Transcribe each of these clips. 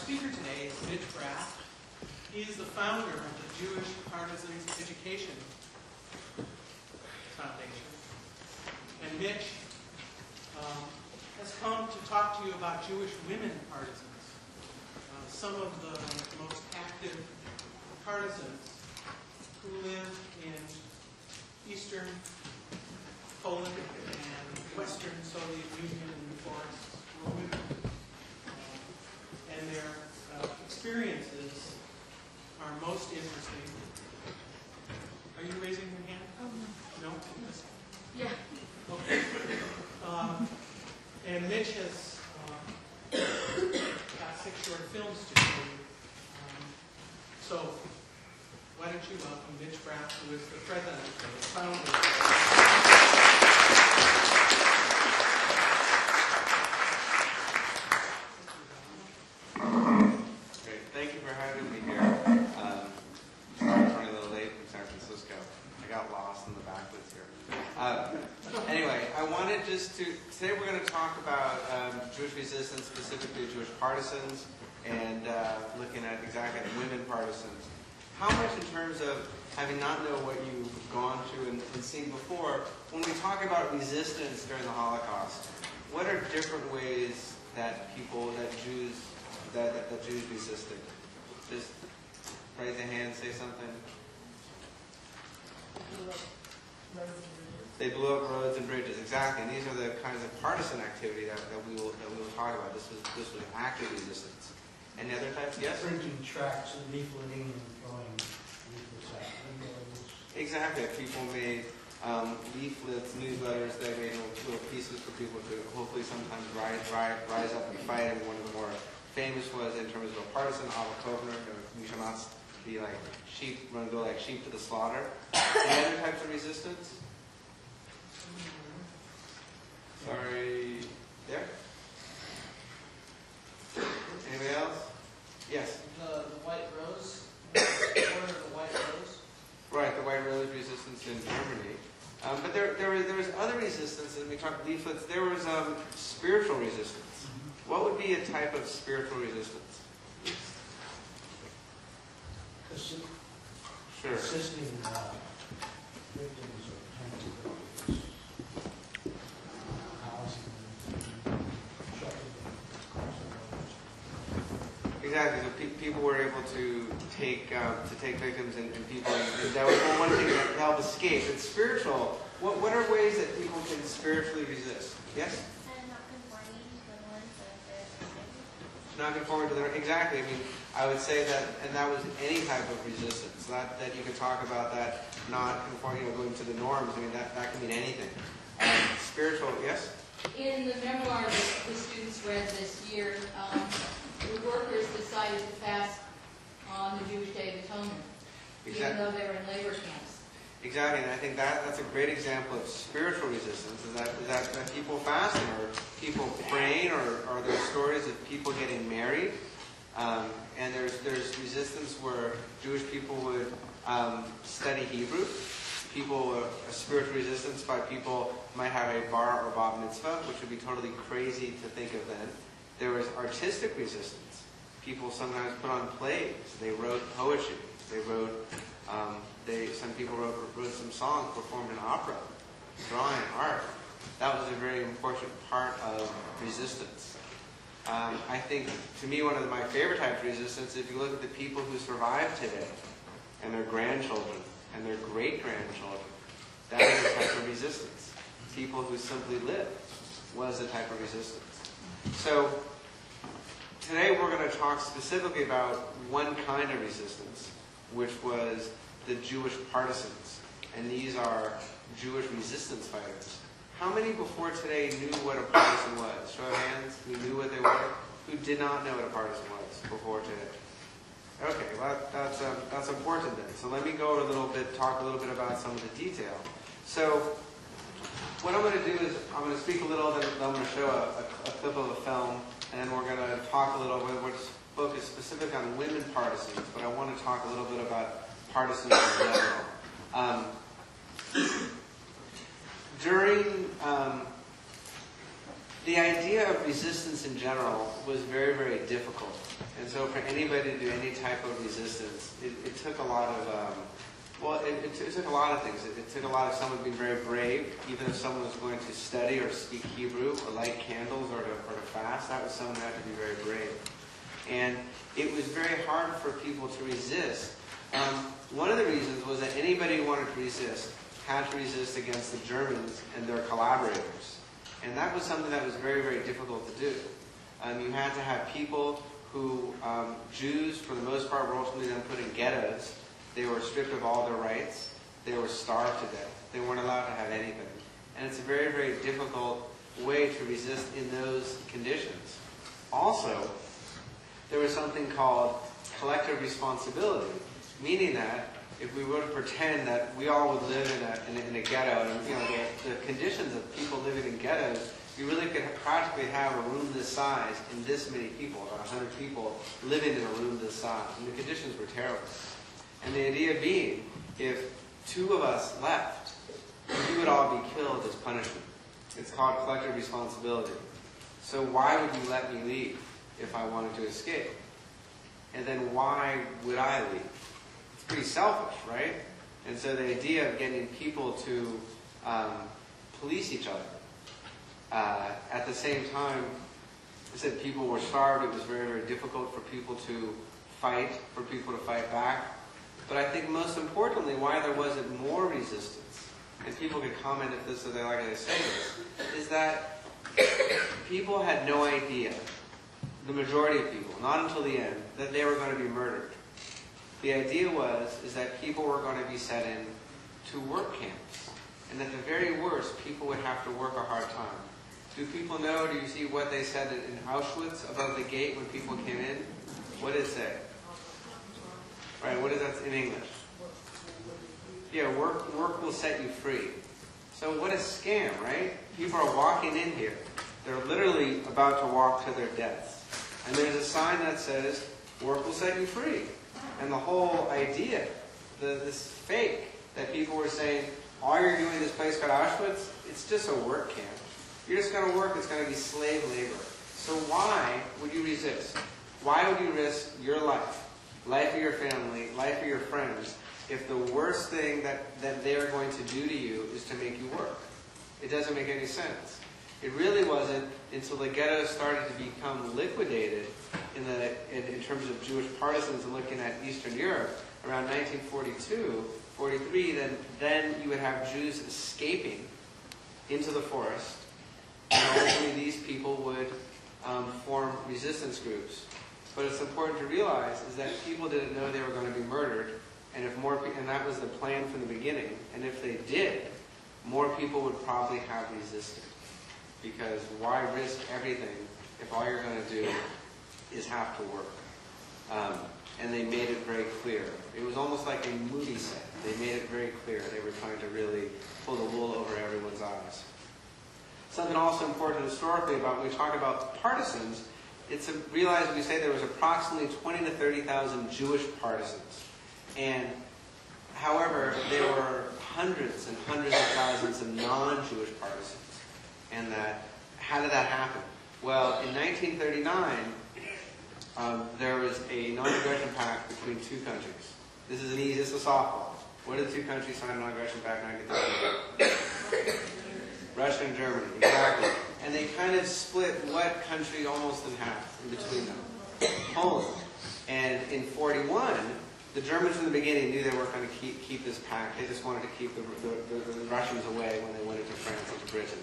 speaker today is Mitch Braff. He is the founder of the Jewish Partisans Education Foundation. And Mitch has come to talk to you about Jewish women partisans, some of the most active partisans who live in Eastern Poland and Western Soviet Union and the forests were women. And their experiences are most interesting. Are you raising your hand? No? Yeah. Okay. And Mitch has got 6 short films to show you. So, why don't you welcome Mitch Braff, who is the president and the founder. Great. Thank you for having me here. Sorry I'm running a little late from San Francisco. I got lost in the backwoods here. Anyway, I wanted today we're going to talk about Jewish resistance, specifically Jewish partisans, and looking at exactly women partisans. How much in terms of having not know what you've gone through and seen before, when we talk about resistance during the Holocaust, what are different ways that Jews resisted? Just raise a hand, say something. They blew up roads and bridges, exactly. And these are the kinds of partisan activity that we will talk about. This was active resistance. Any other types? Yes? Printing tracts and leafleting and throwing leaflets out. Exactly. People made leaflets, newsletters. They made little pieces for people to hopefully sometimes rise up and fight. And one of the more famous was, in terms of a partisan, we shall not be like sheep, go like sheep to the slaughter. Any other types of resistance? Sorry. There? Anybody else? Yes? The White Rose, the Order of the White Rose. Right, the White Rose resistance in Germany. But there was other resistance, and we talked leaflets. There was spiritual resistance. What would be a type of spiritual resistance? Sure. Assisting victims of attempted murders, housing them, sheltering them, Exactly. So people were able to take victims and people, and that was one thing that helped escape. It's spiritual. What are ways that people can spiritually resist? Yes. Not conforming to their exactly. I mean, I would say that, and that was any type of resistance. That you could talk about that not conforming, going to the norms. I mean, that can mean anything. Spiritual, yes. In the memoir that the students read this year, the workers decided to fast on the Jewish Day of Atonement, even though they were in labor camps. Exactly, and I think that's a great example of spiritual resistance, is that people fasting, or people praying, or there's stories of people getting married, and there's resistance where Jewish people would study Hebrew. A spiritual resistance by people might have a bar or bat mitzvah, which would be totally crazy to think of then. There was artistic resistance. People sometimes put on plays. They wrote poetry. They wrote. Some people wrote some songs, performed an opera, drawing, art. That was a very important part of resistance. I think, to me, one of my favorite types of resistance, if you look at the people who survive today, and their grandchildren, and their great-grandchildren, that is a type of resistance. People who simply live was a type of resistance. So, today we're going to talk specifically about one kind of resistance, which was the Jewish partisans. And these are Jewish resistance fighters. How many before today knew what a partisan was? Show of hands. Who knew what they were? Who did not know what a partisan was before today? Okay, well that's important then. So let me go talk a little bit about some of the detail. So what I'm going to do is I'm going to speak a little, then I'm going to show a clip of a film, and then we're going to talk a little bit. We're focused specific on women partisans, but I want to talk a little bit about partisans in general. the idea of resistance in general was very, very difficult. And so for anybody to do any type of resistance, it took a lot of, it took a lot of things. It took a lot of someone being very brave, even if someone was going to study or speak Hebrew or light candles or to fast. That was someone who had to be very brave. And it was very hard for people to resist. One of the reasons was that anybody who wanted to resist had to resist against the Germans and their collaborators. And that was something that was very, very difficult to do. You had to have people who, Jews for the most part, were ultimately then put in ghettos. They were stripped of all their rights. They were starved to death. They weren't allowed to have anything. And it's a very, very difficult way to resist in those conditions. Also, there was something called collective responsibility, meaning that if we were to pretend that we all would live in a ghetto, and the conditions of people living in ghettos, you really could practically have a room this size and this many people, about 100 people, living in a room this size. And the conditions were terrible. And the idea being, if 2 of us left, we would all be killed as punishment. It's called collective responsibility. So why would you let me leave if I wanted to escape? And then why would I leave? It's pretty selfish, right? And so the idea of getting people to police each other. At the same time, I said people were starved. It was very, very difficult for people to fight back. But I think most importantly, why there wasn't more resistance, and people could comment if this is they like to say this, is that people had no idea, the majority of people, not until the end, that they were going to be murdered. The idea is that people were going to be set in to work camps, and at the very worst, people would have to work a hard time. Do people know, do you see what they said in Auschwitz above the gate when people came in? What did it say? Right, what is that in English? Yeah, work will set you free. So what a scam, right? People are walking in here. They're literally about to walk to their deaths. And there's a sign that says, work will set you free. And the whole idea, this fake that people were saying, all you're doing in this place called Auschwitz, it's just a work camp. You're just going to work, it's going to be slave labor. So why would you resist? Why would you risk your life of your family, life of your friends, if the worst thing that they are going to do to you is to make you work? It doesn't make any sense. It really wasn't until the ghettos started to become liquidated in terms of Jewish partisans and looking at Eastern Europe around 1942, 43, then you would have Jews escaping into the forest, and ultimately these people would form resistance groups. But it's important to realize is that people didn't know they were going to be murdered, and and that was the plan from the beginning. And if they did, more people would probably have resisted. Because why risk everything if all you're going to do is have to work? And they made it very clear. It was almost like a movie set. They made it very clear. They were trying to really pull the wool over everyone's eyes. Something also important historically about when we talk about partisans, it's realize we say there was approximately 20 to 30,000 Jewish partisans. And however, there were hundreds and hundreds of thousands of non-Jewish partisans. And how did that happen? Well, in 1939, there was a non-aggression pact between 2 countries. This is a softball. What did 2 countries sign a non-aggression pact in 1939? Russia and Germany, exactly. And they kind of split what country almost in half in between them? Poland. And in 41, the Germans from the beginning knew they weren't going to keep this pact. They just wanted to keep the Russians away when they went into France and to Britain.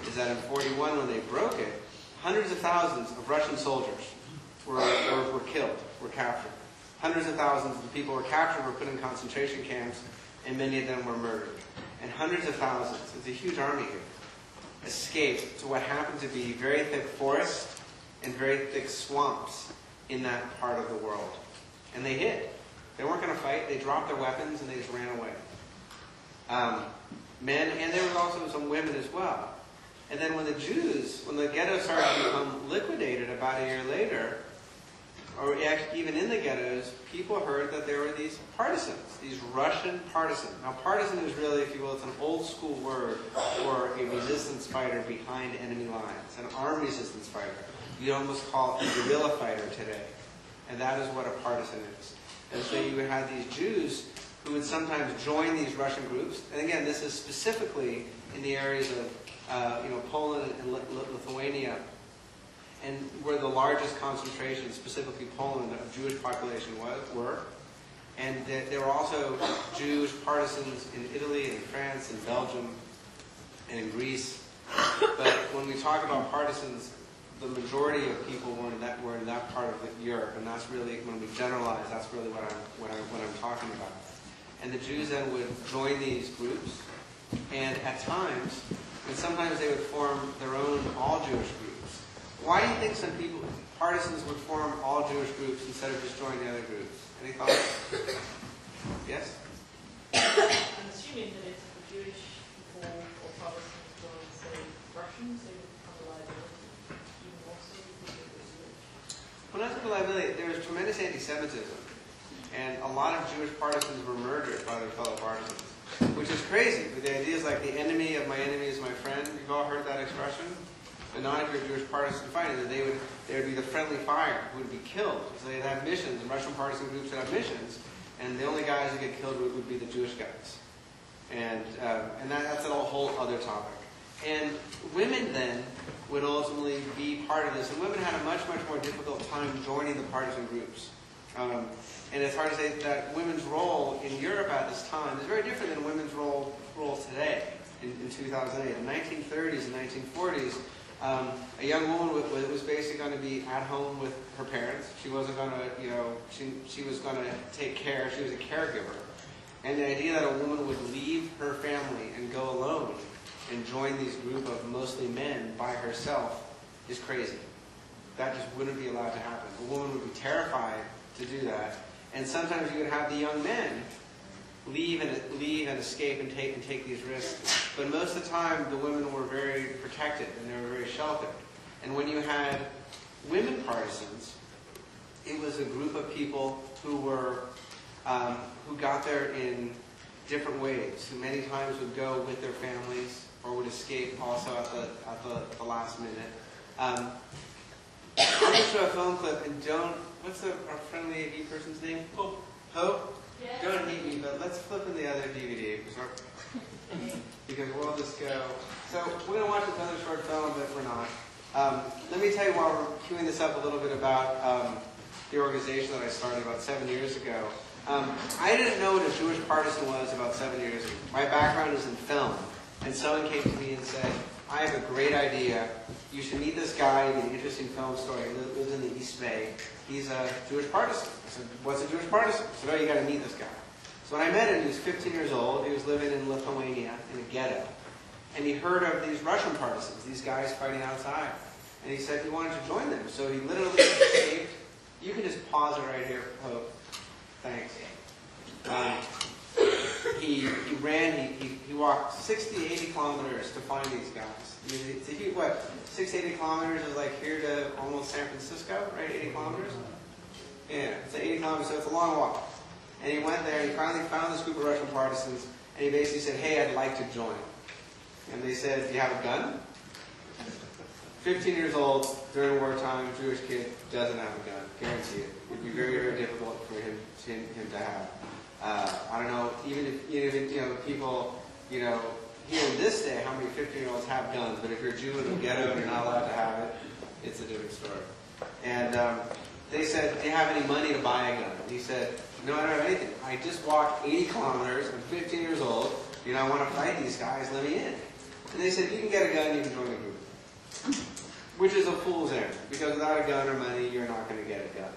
Is that in 41, when they broke it, hundreds of thousands of Russian soldiers were killed, were captured. Hundreds of thousands of people were captured, were put in concentration camps, and many of them were murdered. And hundreds of thousands, it's a huge army here, escaped to what happened to be very thick forests and very thick swamps in that part of the world. And they hid. They weren't going to fight. They dropped their weapons and they just ran away. Men, and there was also some women as well. And then when the ghetto started to become liquidated about a year later, or actually even in the ghettos, people heard that there were these partisans, these Russian partisans. Now, partisan is really, if you will, it's an old school word for a resistance fighter behind enemy lines, an armed resistance fighter. You'd almost call it a guerrilla fighter today. And that is what a partisan is. And so you had these Jews who would sometimes join these Russian groups. And again, this is specifically in the areas of Poland and Lithuania, and where the largest concentration, specifically Poland, of Jewish population were. And there were also Jewish partisans in Italy and France and Belgium and in Greece. But when we talk about partisans, the majority of people were in that part of Europe, and that's really, when we generalize, that's really what I'm talking about. And the Jews then would join these groups, and at times, and sometimes they would form their own all-Jewish groups. Why do you think some people, partisans, would form all-Jewish groups instead of just joining the other groups? Any thoughts? Yes? I'm assuming that if the Jewish people or Protestants were, say, Russians, they would become a liability even more so because it was Jewish. Well, not just a liability. There was tremendous anti-Semitism, and a lot of Jewish partisans were murdered by their fellow partisans, which is crazy. But the idea is like the enemy of my enemy is my friend. You've all heard that expression? But not if you're a Jewish partisan fighting, that they would be the friendly fire who would be killed. So they'd have missions, and Russian partisan groups would have missions, and the only guys who get killed would be the Jewish guys. And that's a whole other topic. And women then would ultimately be part of this, and women had a much, much more difficult time joining the partisan groups. And it's hard to say that women's role in Europe at this time is very different than women's role today in 2008. In the 1930s and 1940s, a young woman was basically going to be at home with her parents. She wasn't going to, she was going to take care. She was a caregiver. And the idea that a woman would leave her family and go alone and join these group of mostly men by herself is crazy. That just wouldn't be allowed to happen. A woman would be terrified to do that. And sometimes you would have the young men leave and escape and take these risks. But most of the time, the women were very protected and they were very sheltered. And when you had women partisans, it was a group of people who were who got there in different ways. Who many times would go with their families or would escape also at the last minute. I'm going to show a film clip and what's our friendly AV person's name? Hope. Hope? Yes. Don't hate me, but let's flip in the other DVD because we'll just go. So we're going to watch another short film, but we're not. Let me tell you while we're queuing this up a little bit about the organization that I started about 7 years ago. I didn't know what a Jewish partisan was about 7 years ago. My background is in film, and someone came to me and said, I have a great idea. You should meet this guy, an interesting film story. He lives in the East Bay. He's a Jewish partisan. I said, what's a Jewish partisan? He said, oh, you got to meet this guy. So when I met him, he was 15 years old. He was living in Lithuania in a ghetto. And he heard of these Russian partisans, these guys fighting outside. And he said he wanted to join them. So he literally saved. You can just pause it right here, Hope. Thanks. He walked 60, 80 kilometers to find these guys. I mean, what, 60, 80 kilometers is like here to almost San Francisco, right? 80 kilometers? Yeah, it's 80 kilometers, so it's a long walk. And he went there, and he finally found this group of Russian partisans, and he basically said, hey, I'd like to join. And they said, do you have a gun? 15 years old, during wartime, Jewish kid, doesn't have a gun. Guarantee it. It'd be very, very difficult for him to have. I don't know, even if people, here in this day, how many 15-year-olds have guns, but if you're a Jew in the ghetto and you're not allowed to have it, it's a different story. And they said, do you have any money to buy a gun? And he said, no, I don't have anything. I just walked 80 kilometers, I'm 15 years old, I want to fight these guys, let me in. And they said, if you can get a gun, you can join the group. Which is a fool's errand, because without a gun or money, you're not going to get a gun.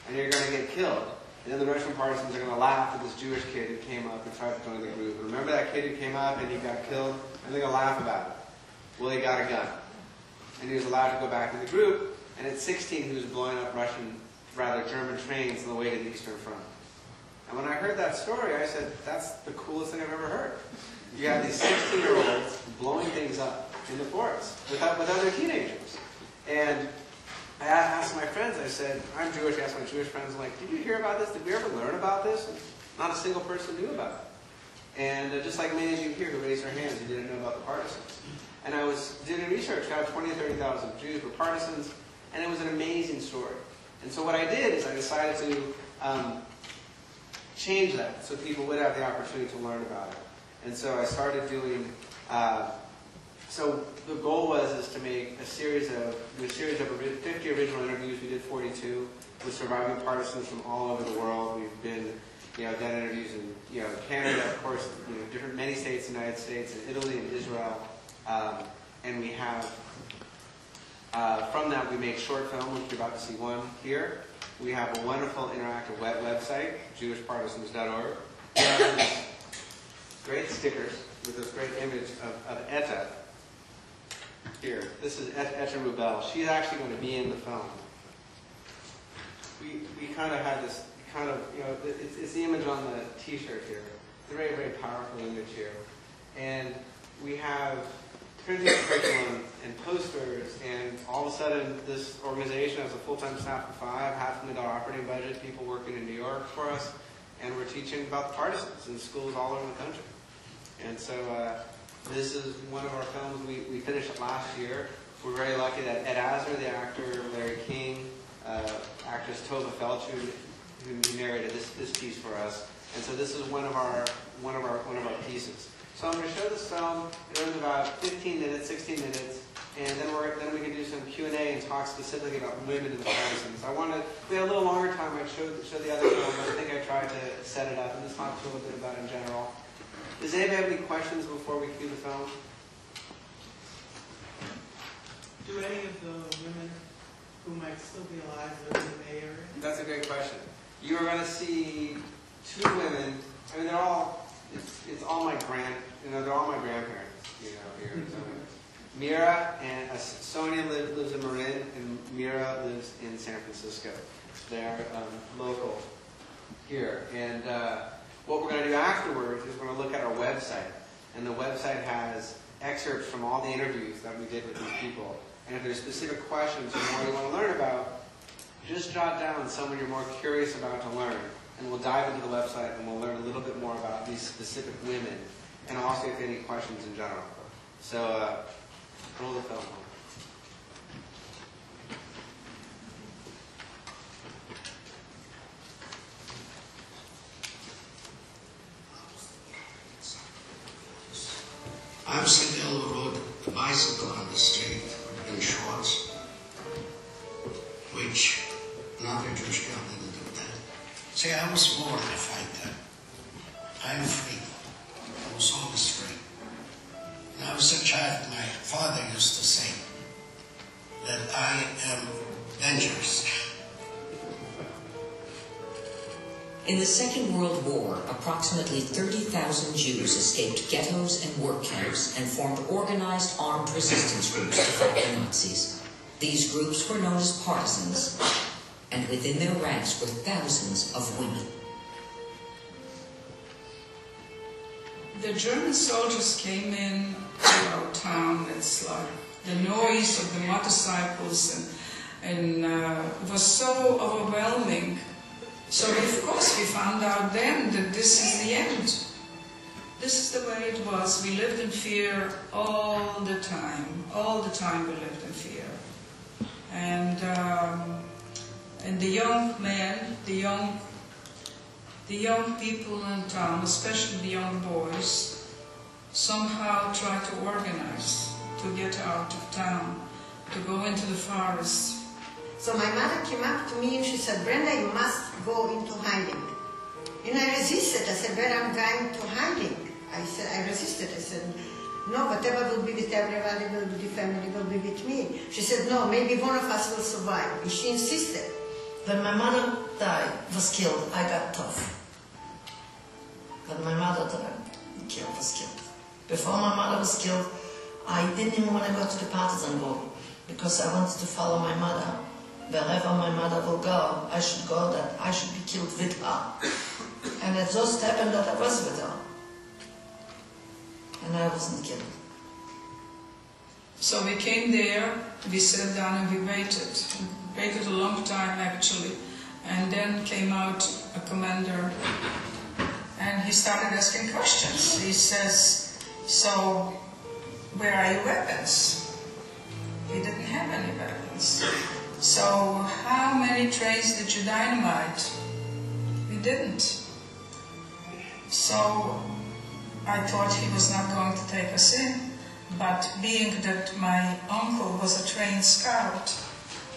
And you're going to get killed. And then the Russian partisans are going to laugh at this Jewish kid who came up and tried to join the group. And remember that kid who came up and he got killed? And they're going to laugh about it. Well, he got a gun. And he was allowed to go back to the group. And at 16, he was blowing up German trains on the way to the Eastern Front. And when I heard that story, I said, that's the coolest thing I've ever heard. You have these 16-year-olds blowing things up in the forest with other teenagers. And I asked my friends, I said, I'm Jewish, I asked my Jewish friends, I'm like, did you hear about this? Did we ever learn about this? And not a single person knew about it. And just like many of you here who raised their hands, you didn't know about the Partisans. And I was doing research, how 20,000 or 30,000 Jews were Partisans, and it was an amazing story. And so what I did is I decided to change that so people would have the opportunity to learn about it. And so I started doing, so the goal was to make a series of 50 original interviews. We did 42 with surviving partisans from all over the world. We've been, done interviews in, Canada, of course, many states, United States, and Italy and Israel. And we have, from that we make short film, which you're about to see one here. We have a wonderful interactive website, jewishpartisans.org. Great stickers with this great image of Etta here. This is Etta Rubel. She's actually going to be in the film. We kind of had this it's the image on the T-shirt here. It's a very, very powerful image here. And we have printed curriculum and posters, and all of a sudden this organization has a full-time staff of 5, $500,000 operating budget, people working in New York for us, and we're teaching about the Partisans in schools all over the country. And so this is one of our films. We finished it last year. We're very lucky that Ed Asner, the actor, Larry King, actress Tova Felch, who narrated this piece for us. And so this is one of our pieces. So I'm going to show this film. It runs about 15 minutes, 16 minutes, and then we can do some Q&A and talk specifically about women in the Partisans. We had a little longer time. I showed the other film, but I think I tried to set it up and just talk a little bit about it in general. Does anybody have any questions before we cue the film? Do any of the women who might still be alive live in the Bay Area? That's a great question. You are going to see 2 women. I mean, they're all my grandparents, here in Sonoma. Myrna and Sonia lives in Marin, and Myrna lives in San Francisco. They're local here. And what we're going to do afterwards is we're going to look at our website. And the website has excerpts from all the interviews that we did with these people. And if there's specific questions or more you want to learn about, just jot down someone you're more curious about to learn. And we'll dive into the website and we'll learn a little bit more about these specific women. And also if any questions in general. So, roll the film. I'm Sandel who rode a bicycle on the street in shorts, which another Jewish girl didn't do that. See, I was born to fight that. I'm free. I was always free. When I was a child, my father used to say that I am dangerous. In the Second World War, approximately 30,000 Jews escaped ghettos and work camps and formed organized armed resistance groups to fight the Nazis. These groups were known as Partisans, and within their ranks were thousands of women. The German soldiers came in to our town. It's like the noise of the motorcycles and it was so overwhelming. So of course we found out then that this is the end. This is the way it was. We lived in fear all the time. All the time we lived in fear. And the young men, the young people in town, especially the young boys, somehow try to organize to get out of town, to go into the forest. So my mother came up to me and she said, Brenda, you must go into hiding. And I resisted. I said, where am I going to hiding? I resisted. I said, no, whatever will be with everybody, will be the family, will be with me. She said, no, maybe one of us will survive. And she insisted. When my mother was killed, I got tough. When my mother was killed. Before my mother was killed, I didn't even want to go to the Partisan war because I wanted to follow my mother. Wherever my mother will go, I should go, that I should be killed with her. And it just happened that I was with her. And I wasn't killed. So we came there, we sat down and we waited. waited a long time actually, and then came out a commander, and he started asking questions. He says, "So, where are your weapons?" We didn't have any weapons. "So, how many trains did you dynamite?" We didn't. So, I thought he was not going to take us in, but being that my uncle was a trained scout,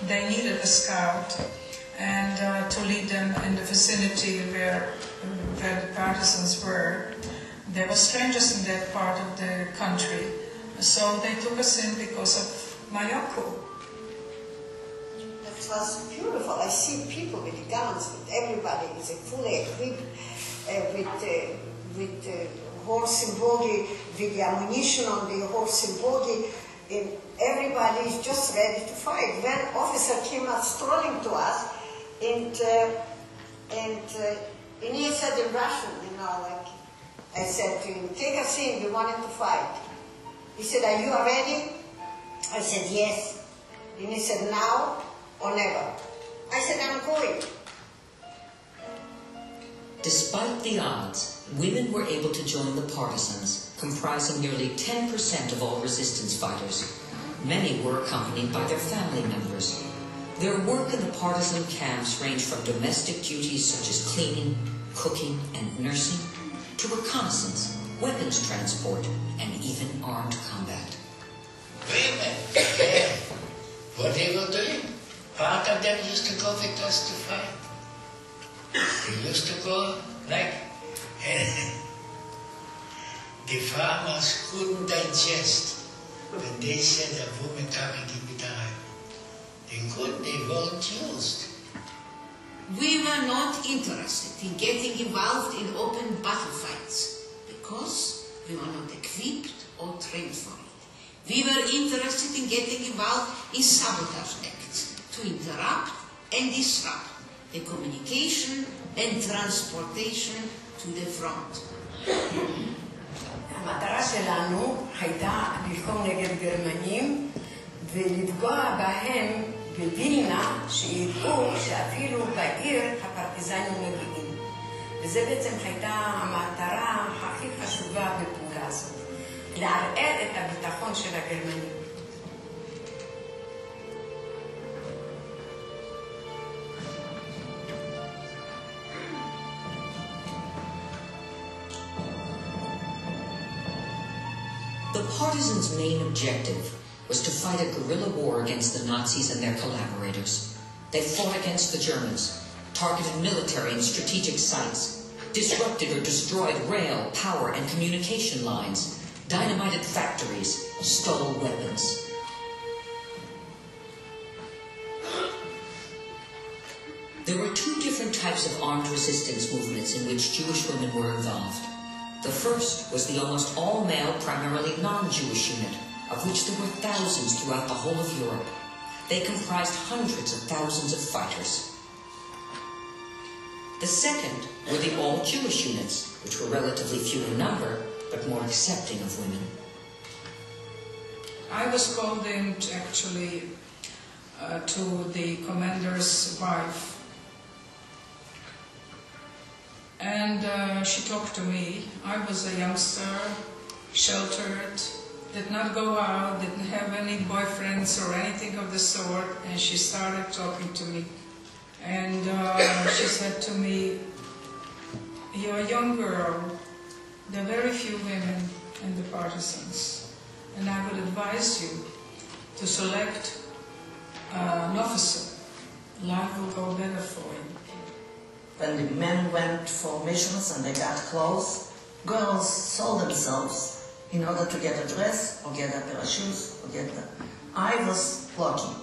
they needed a scout and to lead them in the vicinity where the partisans were. There were strangers in that part of the country, so they took us in because of my uncle. That was beautiful. I see people with guns, with everybody is fully equipped with horse and buggy, with the ammunition on the horse and buggy, and everybody is just ready to fight. When officer came out strolling to us, and he said in Russian, like, I said to him, "Take us in, we wanted to fight." He said, "Are you ready?" I said, "Yes." And he said, "Now or never?" I said, "I'm going." Despite the odds, women were able to join the Partisans, comprising nearly 10% of all resistance fighters. Many were accompanied by their family members. Their work in the partisan camps ranged from domestic duties such as cleaning, cooking, and nursing, to reconnaissance, weapons transport, and even armed combat. Women, what they were doing? Part of them used to go with us to fight. They used to go like the farmers couldn't digest when they said a woman coming in with a rifle. They weren't used. We were not interested in getting involved in open battle fights because we were not equipped or trained for it. We were interested in getting involved in sabotage acts to interrupt and disrupt the communication and transportation to the front. המטרה שלנו הייתה ללחום נגד גרמנים ולפגוע בהם בווילנה, שידעו שאפילו בעיר הפרטיזנים מגיעים. וזה בעצם הייתה המטרה הכי חשובה בפעולה הזאת, לערער את הביטחון של הגרמנים. The Partisans' main objective was to fight a guerrilla war against the Nazis and their collaborators. They fought against the Germans, targeted military and strategic sites, disrupted or destroyed rail, power, and communication lines, dynamited factories, stole weapons. There were two different types of armed resistance movements in which Jewish women were involved. The first was the almost all-male, primarily non-Jewish unit, of which there were thousands throughout the whole of Europe. They comprised hundreds of thousands of fighters. The second were the all-Jewish units, which were relatively few in number, but more accepting of women. I was called in actually to the commander's wife. And she talked to me. I was a youngster, sheltered, did not go out, didn't have any boyfriends or anything of the sort, and she started talking to me. And she said to me, "You're a young girl. There are very few women in the Partisans, and I would advise you to select an officer. Life will go better for you." When the men went for missions and they got clothes, girls sold themselves in order to get a dress or get a pair of shoes or get the... I was lucky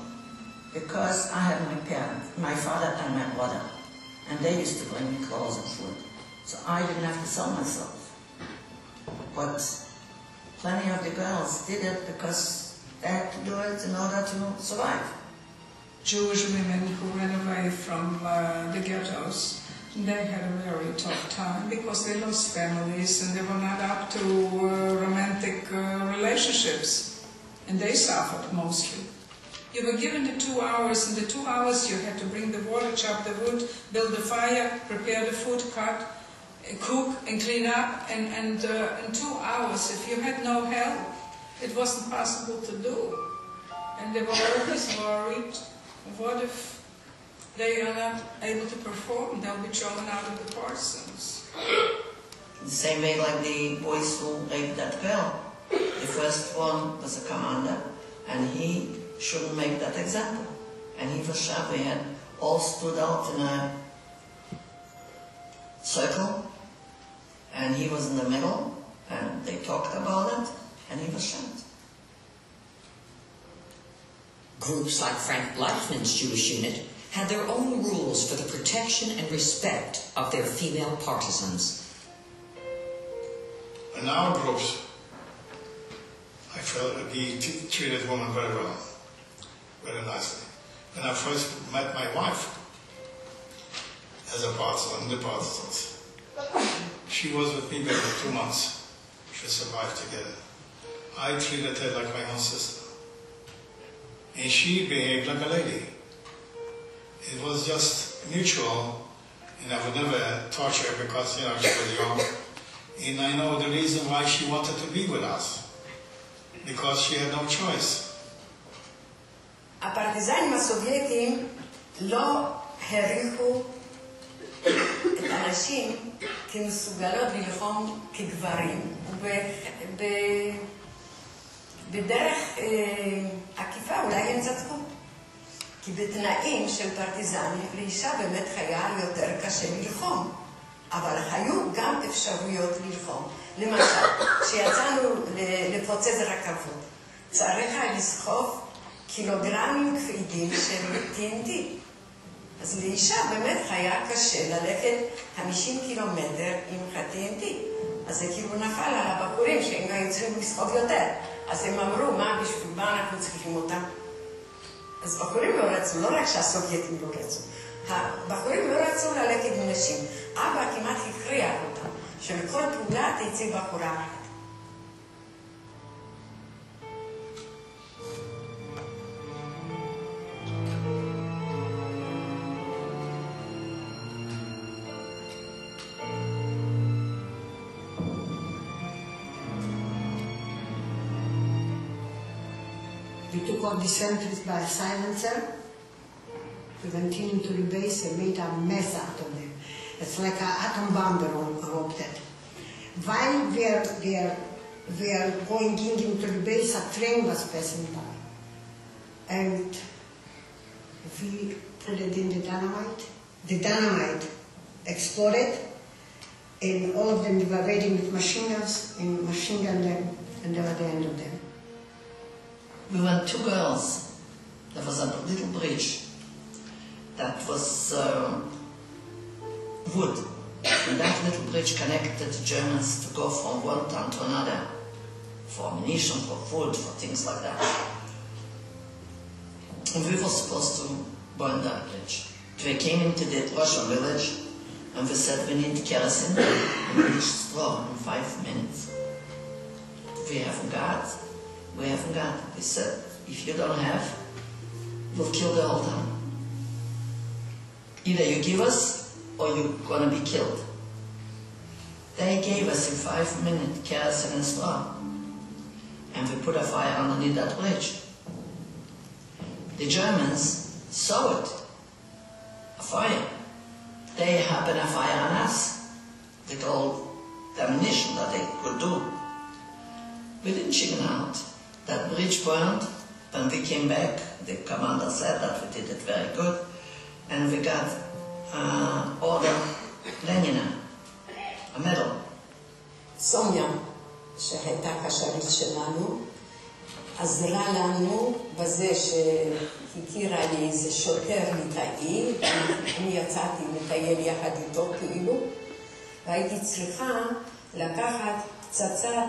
because I had my parents, my father and my brother, and they used to bring me clothes and food. So I didn't have to sell myself. But plenty of the girls did it because they had to do it in order to survive. Jewish women who ran away from the ghettos, they had a very tough time because they lost families and they were not up to romantic relationships, and they suffered mostly. You were given the 2 hours. In the 2 hours, you had to bring the water, chop the wood, build the fire, prepare the food, cut, cook, and clean up. And in 2 hours, if you had no help, it wasn't possible to do. And they were always worried, what if they are not able to perform? They'll be thrown out of the Partisans. The same way like the boys who raped that girl. The first one was a commander, and he shouldn't make that example. And he was shot. We had all stood out in a circle, and he was in the middle, and they talked about it, and he was shot. Groups like Frank Bleichman's Jewish unit had their own rules for the protection and respect of their female partisans. In our groups, I felt he treated women very well, very nicely. When I first met my wife as a partisan in the Partisans, she was with me maybe 2 months. She survived together. I treated her like my own sister. And she behaved like a lady. It was just mutual, and I would never touch her because, you know, she was young. And I know the reason why she wanted to be with us, because she had no choice. הפרטיזנים הסובייטים לא העריכו את הנשים כמסוגלות ללחום כגברים. בדרך עקיפה אולי הם צדקו. כי בתנאים של פרטיזנים לאישה באמת היה יותר קשה ללחום. אבל היו גם אפשרויות ללחום. למשל, כשיצאנו לפוצץ רכבות, צריך לסחוב קילוגרמים כבדים של TNT. אז לאישה באמת היה קשה ללכת 50 קילומטר עם ה-TNT. אז זה כאילו נפל על הבחורים שהם היו צריכים לסחוב יותר. אז הם אמרו, בשביל מה אנחנו צריכים אותם? אז בחורים לא רצו, לא רק שהסובייטים לא רצו. הבחורים לא רצו ללכת עם נשים. אבא כמעט הכריח אותם, שלכל פעולה תצא בחורה אחת. We took off the sentries by a silencer. We went into the base and made a mess out of them. It's like an atom bomb erupted. While we are going into the base, a train was passing by. And we put it in the dynamite. The dynamite exploded, and all of them were waiting with machine guns and machine gunned them, and they were the end of them. We were 2 girls. There was a little bridge that was wood. And that little bridge connected the Germans to go from one town to another for ammunition, for food, for things like that. And we were supposed to burn that bridge. We came into the Russian village and we said we need kerosene and we need straw in 5 minutes. We haven't got. They said, if you don't have, we'll kill the whole town. Either you give us, or you're going to be killed. They gave us in 5 minutes kerosene and straw. And we put a fire underneath that bridge. The Germans saw it, a fire. They happened a fire on us with all the ammunition that they could do. We didn't chicken out. That bridge burned. When we came back, the commander said that we did it very good. And we got order Lenina, a medal. סוניה, שהייתה קשרית שלנו, עזרה לנו בזה שהכירה לי איזה שוטר ליטאי, אני יצאתי לטייל יחד איתו כאילו, והייתי צריכה לקחת פצצה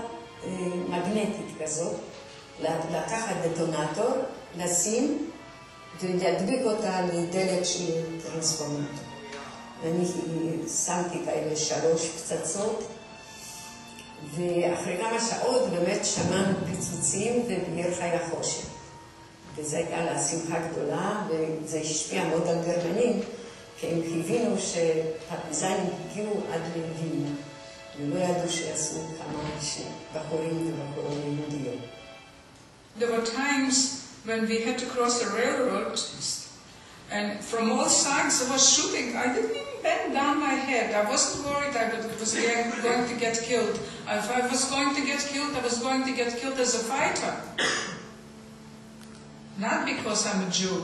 מגנטית כזאת, לקחת דטונטור, לשים ולהדביק אותה לדלת של טרנספורמטור. ואני שמתי כאלה 3 פצצות, ואחרי כמה שעות באמת שמענו פיצוצים ובערך היה חושך. וזו הייתה לה שמחה גדולה, וזה השפיע מאוד על גרמנים, כי הם הבינו שפרטיזנים הגיעו עד לווילנה, ולא ידעו שיעשו כמה בחורים ובחורות יהודיות. There were times when we had to cross a railroad, and from all sides there was shooting. I didn't even bend down my head. I wasn't worried I was going to get killed. If I was going to get killed, I was going to get killed as a fighter. Not because I'm a Jew.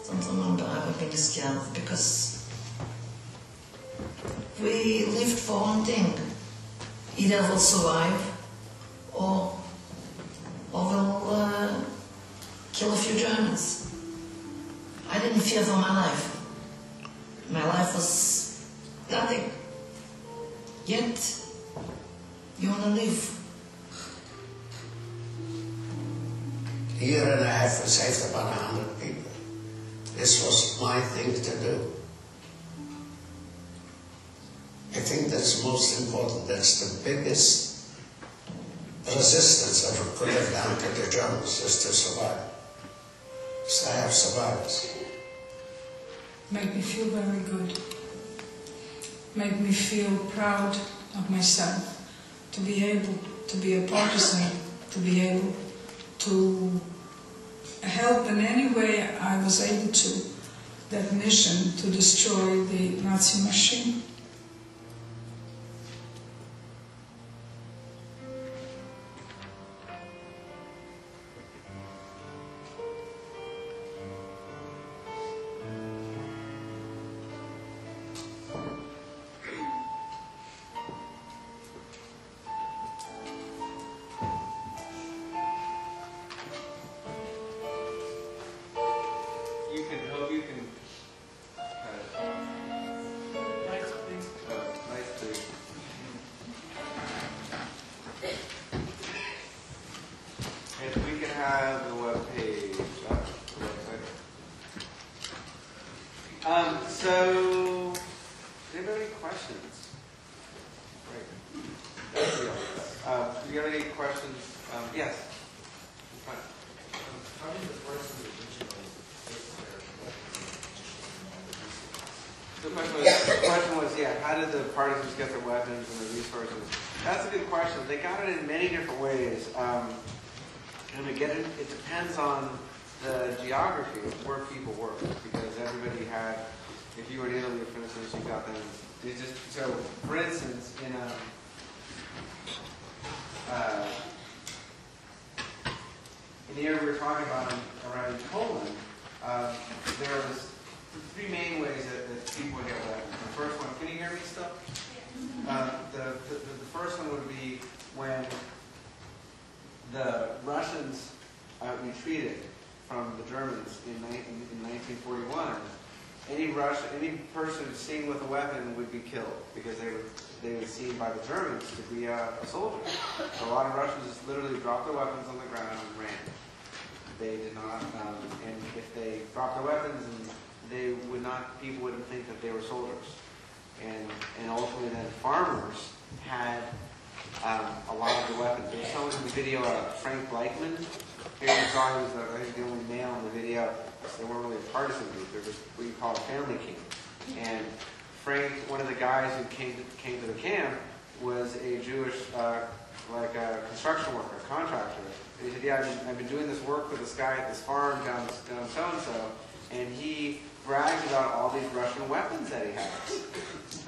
Don't remember ever being scared because we lived for one thing. Either we'll survive or we'll kill a few Germans. I didn't fear for my life. My life was nothing. Yet, you want to live. A year and a half we saved about 100 people. This was my thing to do. I think that's the most important. That's the biggest resistance ever could have done to the Germans, just to survive. Just to have survivors. Made me feel very good. Made me feel proud of myself to be able to be a partisan, to be able to help in any way I was able to that mission to destroy the Nazi machine. The question was, how did the Partisans get their weapons and their resources? That's a good question. They got it in many different ways. And again, it depends on the geography of where people were, because everybody had, if you were in Italy, for instance, you got them. So, for instance, in the area we were talking about around Poland, there was three main ways that people would get weapons. The first one, can you hear me still? The first one would be when the Russians retreated from the Germans in 1941. Any person seen with a weapon would be killed because they were seen by the Germans to be a soldier. So a lot of Russians just literally dropped their weapons on the ground and ran. They did not, and if they dropped their weapons, and people wouldn't think that they were soldiers. And ultimately then farmers had a lot of the weapons. There was someone in the video, Frank Blakeman. Here you saw he was I think the only male in the video. They weren't really a partisan group. They were what you call a family king. And Frank, one of the guys who came to the camp, was a Jewish, construction worker, a contractor. And he said, I've been doing this work for this guy at this farm down so-and-so, and he bragged about all these Russian weapons that he has.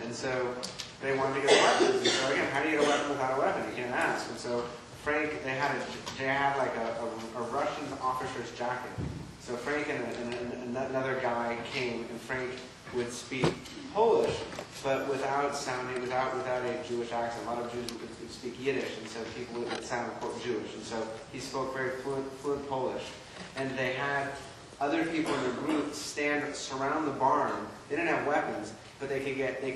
And so they wanted to get weapons. And so again, how do you get a weapon without a weapon? You can't ask. And so Frank, they had like a Russian officer's jacket. So Frank and another guy came, and Frank would speak Polish, but without a Jewish accent. A lot of Jews would speak Yiddish, and so people would sound quote Jewish. And so he spoke very fluent Polish. And they had other people in the group surround the barn. They didn't have weapons, but they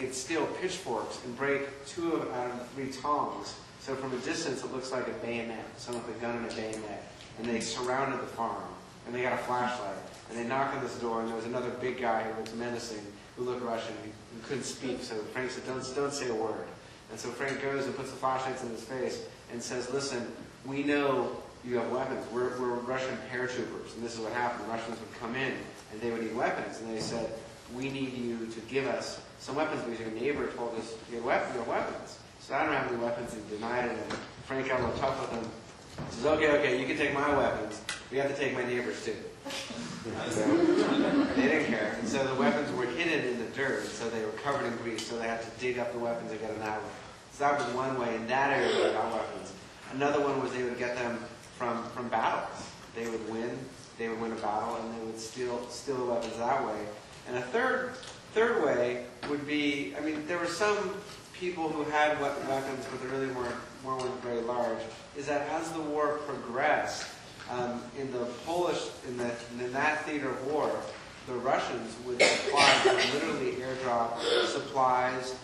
could steal pitchforks and break 2 out of the 3 tongs. So from a distance, it looks like a bayonet, someone with a gun and a bayonet. And they surrounded the farm, and they got a flashlight. And they knocked on this door, and there was another big guy who looked menacing, who looked Russian, who couldn't speak. So Frank said, don't say a word. And so Frank goes and puts the flashlights in his face and says, listen, we know you have weapons. We're Russian paratroopers, and this is what happened. The Russians would come in, and they would need weapons, and they said, we need you to give us some weapons because your neighbor told us you have weapons. So I don't have any weapons, and denied it, and Frank got a little tough with him. He says, okay, you can take my weapons. We have to take my neighbors too. So they didn't care. And so the weapons were hidden in the dirt, so they were covered in grease, so they had to dig up the weapons and get them that way. So that was one way. In that area, they got weapons. Another one was they would get them from battles. They would win a battle, and they would steal the weapons that way. And a third way would be, I mean, there were some people who had weapons, but they really weren't very large, is that as the war progressed, in that theater of war, the Russians would literally airdrop supplies,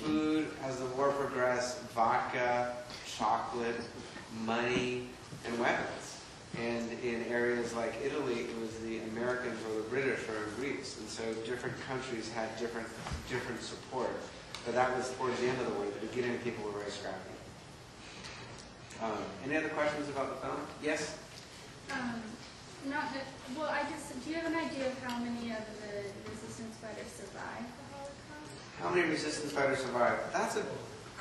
food, as the war progressed, vodka, chocolate, money, and weapons. And in areas like Italy, it was the Americans or the British or in Greece. And so different countries had different support. But that was towards the end of the war. The beginning, people were very scrappy. Any other questions about the film? Yes? Do you have an idea of how many of the resistance fighters survived the Holocaust? How many resistance fighters survived? That's a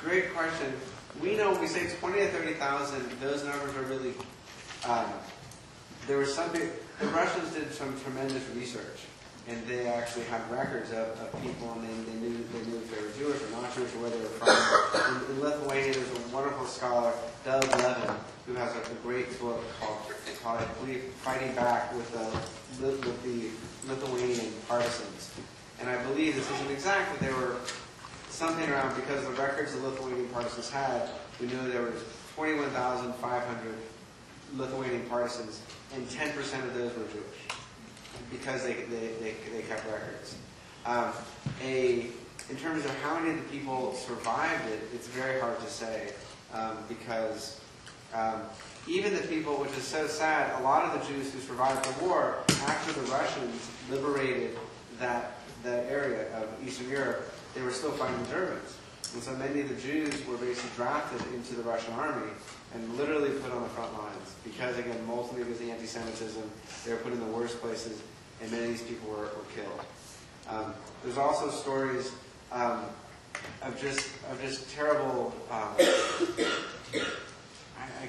great question. We know, we say 20 to 30,000, those numbers are really, there was the Russians did some tremendous research, and they actually had records of people, and they knew if they were Jewish or not Jewish or where they were from. In Lithuania, there's a wonderful scholar, Doug Levin, who has a great book called I believe, Fighting Back with the Lithuanian Partisans. And I believe this isn't exact, but there were something around, because the records the Lithuanian Partisans had, we knew there were 21,500 Lithuanian Partisans, and 10% of those were Jewish, because they kept records. In terms of how many of the people survived it, it's very hard to say, because even the people, which is so sad, a lot of the Jews who survived the war, after the Russians liberated that area of Eastern Europe, they were still fighting the Germans. And so many of the Jews were basically drafted into the Russian army and literally put on the front lines. Because, again, mostly it was the anti-Semitism, they were put in the worst places, and many of these people were killed. There's also stories of just terrible, I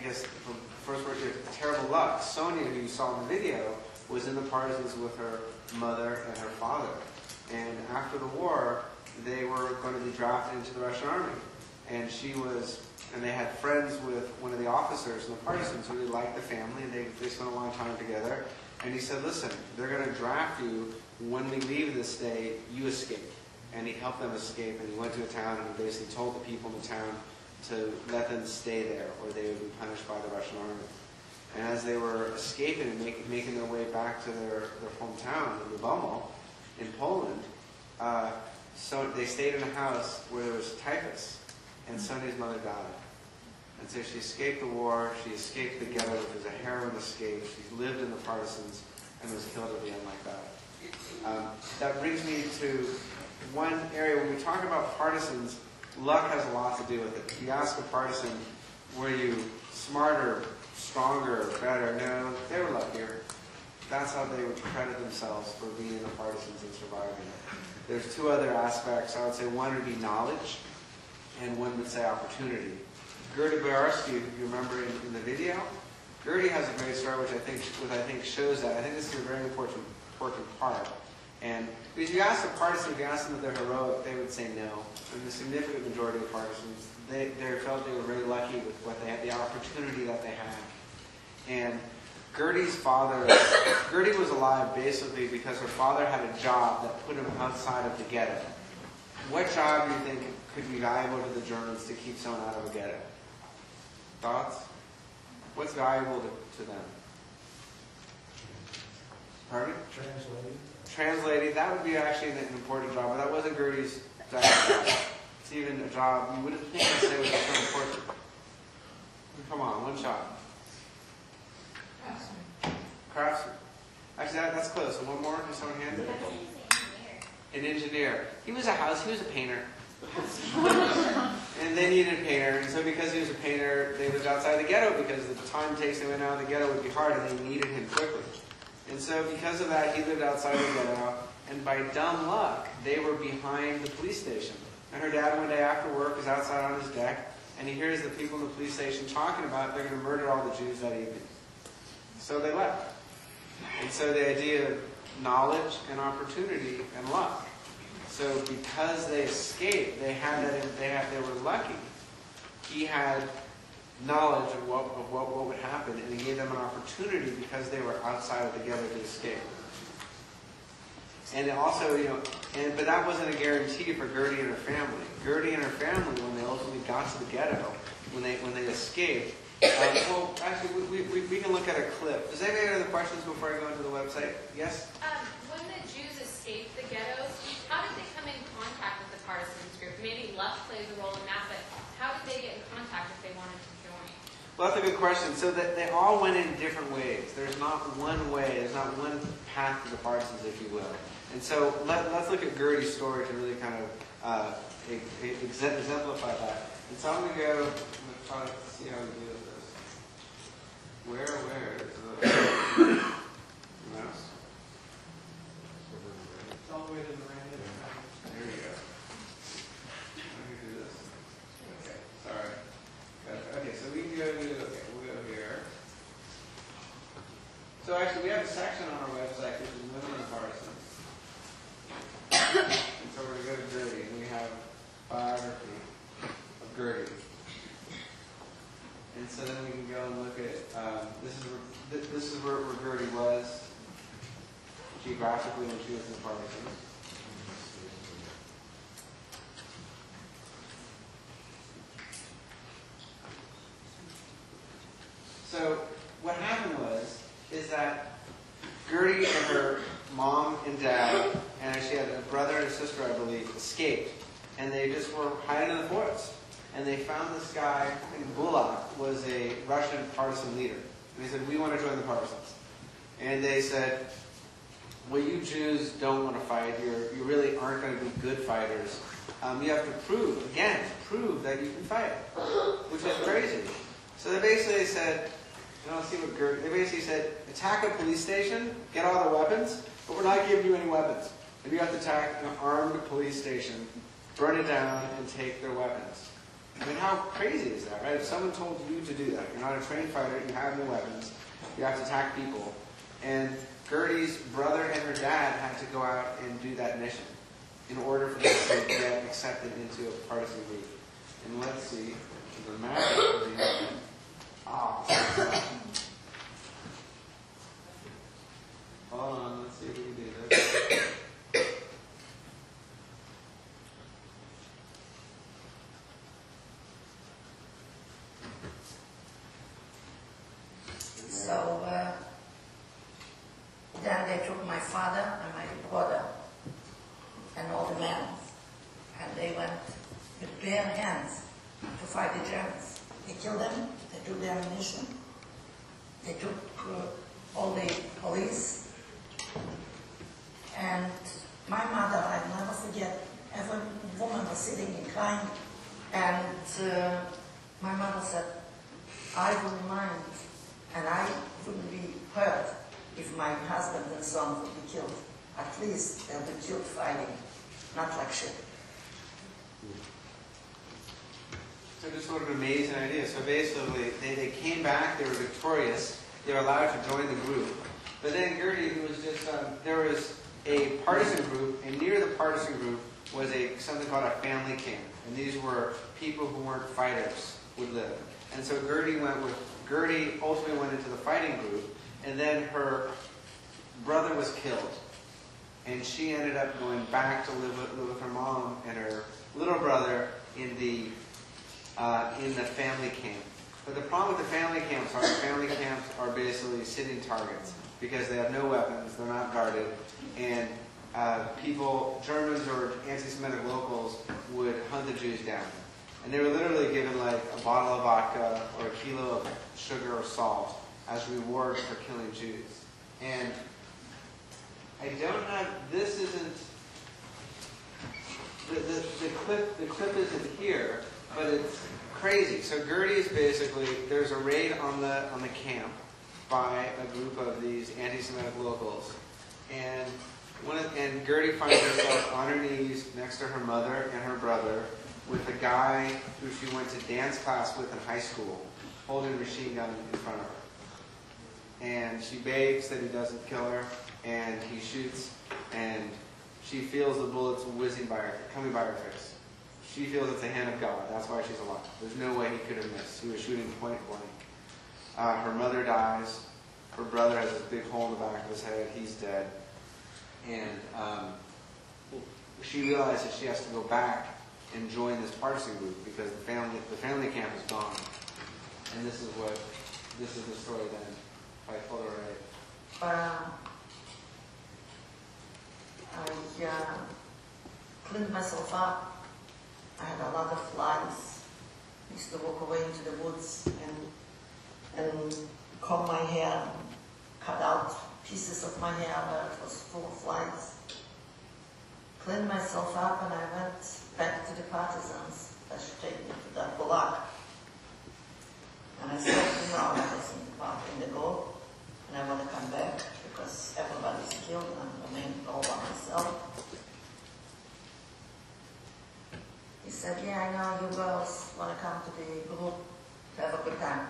guess, from first word here, terrible luck. Sonia, who you saw in the video, was in the Partisans with her mother and her father. And after the war, they were going to be drafted into the Russian army. And they had friends with one of the officers in the Partisans who really liked the family, and they spent a long time together. And he said, listen, they're going to draft you. When we leave this day, you escape. And he helped them escape, and he went to a town, and he basically told the people in the town to let them stay there, or they would be punished by the Russian army. And as they were escaping and making their way back to their hometown in Lubomel, in Poland, so they stayed in a house where there was typhus, and Sonia's mother died. And so she escaped the war, she escaped the ghetto, which was a heroin escape, she lived in the Partisans, and was killed at the end like that. That brings me to one area. When we talk about partisans, luck has a lot to do with it. If you ask a partisan, were you smarter, stronger, better? No, they were luckier. That's how they would credit themselves for being in the Partisans and surviving. There's two other aspects. I would say one would be knowledge, and one would say opportunity. Gertie Boyarsky, if you remember in the video, Gertie has a great story which I think shows that. I think this is a very important part. And because you ask a partisan, if you ask them if they're heroic, they would say no. And the significant majority of partisans, they felt they were very lucky with what they had, the opportunity that they had. And Gertie's father, Gertie was alive basically because her father had a job that put him outside of the ghetto. What job do you think could be valuable to the Germans to keep someone out of a ghetto? Thoughts? What's valuable to them? Pardon? Translating. That would be actually an important job, but that wasn't Gertie's job. It's even a job you wouldn't think I'd say was so important. Come on, one shot. Craftsman. Actually, that's close. So one more? Can someone hand it? An engineer. He was a painter. And And they needed a painter, and so because he was a painter, they lived outside the ghetto because the time it takes to went out of the ghetto would be hard, and they needed him quickly. And so because of that, he lived outside the ghetto, and by dumb luck, they were behind the police station. And her dad, one day after work, was outside on his deck, and he hears the people in the police station talking about they're going to murder all the Jews that evening. So they left. And so the idea of knowledge and opportunity and luck. So because they escaped, they were lucky. He had knowledge of what would happen, and he gave them an opportunity because they were outside of the ghetto to escape. And also, but that wasn't a guarantee for Gertie and her family. Gertie and her family, when they ultimately got to the ghetto, when they escaped, well, actually, we can look at a clip. Does anybody have other questions before I go into the website? Yes? When the Jews escaped the ghettos, how did they come in contact with the Partisans group? Maybe luck plays a role in that, but how did they get in contact if they wanted to join? Well, that's a good question. So that they all went in different ways. There's not one way. There's not one path to the Partisans, if you will. And so let's look at Gertie's story to really kind of exemplify that. And so I'm going to go, I'm going to try to see how we do this. Where is the mouse? It's all the way to the right. There we go. Let me do this. Okay, sorry. Okay, so we can go we'll go here. So actually we have a section on our website which is Women and Partisans. And so we're going to go to Gertie, and we have biography of Gertie. And so then we can go and look at, this is where Gertie was geographically when she was in the Partisans. So what happened is that Gertie and her mom and dad, and she had a brother and a sister, I believe, escaped. And they just were hiding in the forest. And they found this guy, I think Bulak was a Russian partisan leader. And they said, we want to join the Partisans. And they said, well, you Jews don't want to fight. You really aren't going to be good fighters. You have to prove that you can fight. Which is crazy. So they basically said, they basically said, attack a police station, get all the weapons, but we're not giving you any weapons. And you have to attack an armed police station, burn it down, and take their weapons. I mean, how crazy is that, right? If someone told you to do that, you're not a trained fighter, you have no weapons, you have to attack people. And Gertie's brother and her dad had to go out and do that mission in order for them to get accepted into a partisan group. And let's see, the map. Hold on, let's see if we can do this. So then they took my father and my brother and all the men, and they went with bare hands to fight the Germans. They killed them, they took their ammunition, they took all the police, and my mother, I'll never forget, every woman was sitting and crying, and my mother said, I wouldn't mind, and I wouldn't be hurt if my husband and son would be killed. At least they'll be killed fighting, not like shit. So just sort of an amazing idea. So basically, they came back, they were victorious, they were allowed to join the group. But then Gertie, who was just, there was a partisan group, and near the partisan group was something called a family camp. And these were people who weren't fighters would live. And so Gertie ultimately went into the fighting group, and then her brother was killed. And she ended up going back to live with her mom and her little brother in the family camp. But the problem with the family camps are basically sitting targets because they have no weapons, they're not guarded, and Germans or anti-Semitic locals would hunt the Jews down. And they were literally given like a bottle of vodka or a kilo of sugar or salt as reward for killing Jews. And I don't have, this isn't, the clip isn't here, but it's crazy. So Gertie is basically, there's a raid on the camp by a group of these anti-Semitic locals, and Gertie finds herself on her knees next to her mother and her brother with a guy who she went to dance class with in high school, holding a machine gun in front of her. And she begs that he doesn't kill her, and he shoots, and she feels the bullets whizzing by her, coming by her face. She feels it's the hand of God. That's why she's alive. There's no way he could have missed. He was shooting point blank. Her mother dies. Her brother has this big hole in the back of his head. He's dead. And she realizes she has to go back and join this partisan group because the family camp is gone. And this is the story then, if I told her right. I cleaned myself up. I had a lot of flies. I used to walk away into the woods and comb my hair, cut out pieces of my hair where it was full of flies. Cleaned myself up and I went back to the Partisans. They should take me to that gulag. And I said, I wasn't part in the goal, and I want to come back because everybody's killed and I remain all by myself. He said, yeah, I know you girls want to come to the group to have a good time.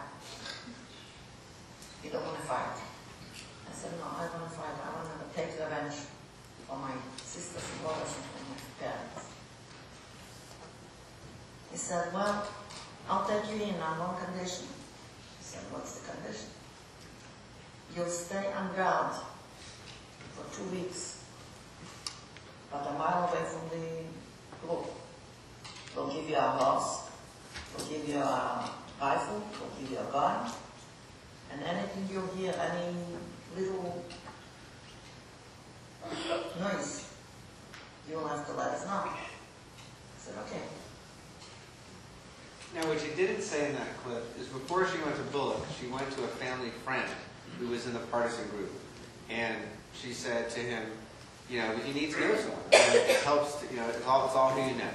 You don't want to fight. I said, no, I want to fight. I want to take revenge for my sisters and brothers and for my parents. He said, well, I'll take you in on one condition. I said, what's the condition? You'll stay on guard for 2 weeks, but a mile away from the group. We'll give you a horse, we'll give you a rifle, we'll give you a gun, and anything you hear, any little noise, you'll have to let us know. I said, okay. Now, what she didn't say in that clip is before she went to Bullock, she went to a family friend who was in the partisan group. And she said to him, you know, you need to know someone. It helps, to, you know, it's all who you know.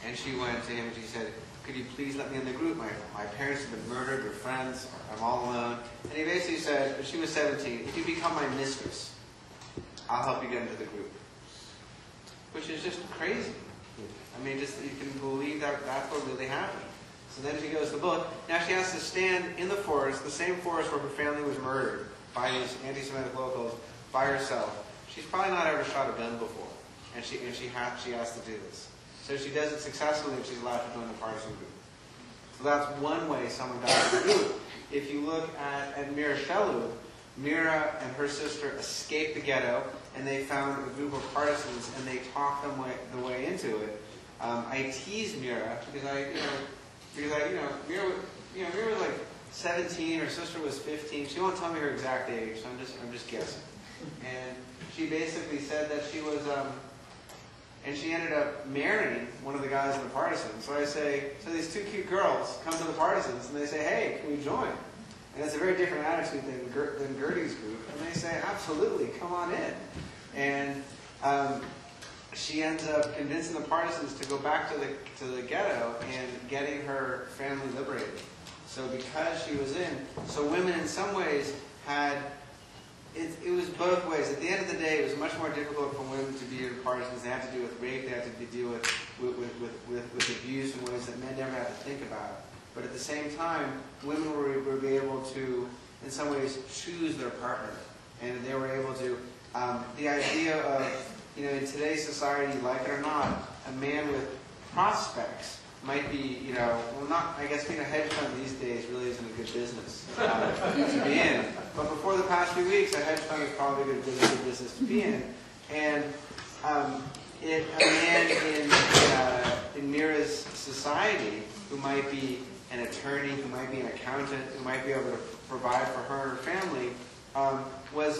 And she went to him and she said, could you please let me in the group? My parents have been murdered, we're friends, I'm all alone. And he basically said, when she was 17, if you become my mistress, I'll help you get into the group. Which is just crazy. I mean, just you can believe that that's what really happened. So then she goes to Bullock. Now she has to stand in the forest, the same forest where her family was murdered by these anti-Semitic locals, by herself. She's probably not ever shot a gun before, and she has to do this. So she does it successfully, and she's allowed to join the partisan group. So that's one way someone got into the group. If you look at Myrna Shellu, Myrna and her sister escaped the ghetto, and they found a group of partisans, and they talked them the way into it. I teased Myrna because Myrna was like 17, her sister was 15. She won't tell me her exact age, so I'm just guessing. And she basically said that she was, and she ended up marrying one of the guys in the Partisans. So I say, so these two cute girls come to the Partisans, and they say, hey, can we join? And it's a very different attitude than Gertie's group. And they say, absolutely, come on in. And she ends up convincing the Partisans to go back to the ghetto and getting her family liberated. So because she was in, so women in some ways had, it was both ways. At the end of the day, it was much more difficult for women to be in Partisans. They had to deal with rape, they had to deal with abuse in ways that men never had to think about. But at the same time, women were able to, in some ways, choose their partner. And they were able to, the idea of, you know, in today's society, like it or not, a man with prospects might be, you know, well, not, I guess being a hedge fund these days really isn't a good business to be in. But before the past few weeks, a hedge fund is probably a good business to be in. And a man in Myrna's society who might be an attorney, who might be an accountant, who might be able to provide for her and her family, was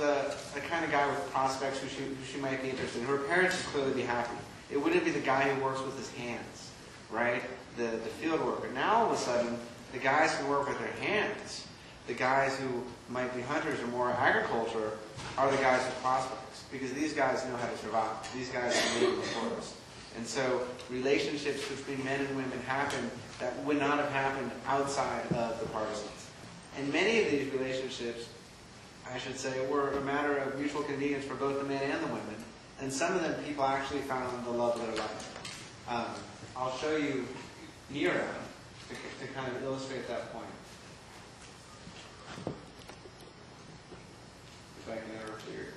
a kind of guy with prospects who she might be interested in. Her parents would clearly be happy. It wouldn't be the guy who works with his hands, right? The field worker. Now all of a sudden, the guys who work with their hands, the guys who might be hunters or more agriculture, are the guys with prospects. Because these guys know how to survive. These guys can live in the forest. And so relationships between men and women happen that would not have happened outside of the Partisans. And many of these relationships, I should say, were a matter of mutual convenience for both the men and the women. And some of them people actually found the love of their life. I'll show you Myrna to kind of illustrate that point. If I can ever clear it.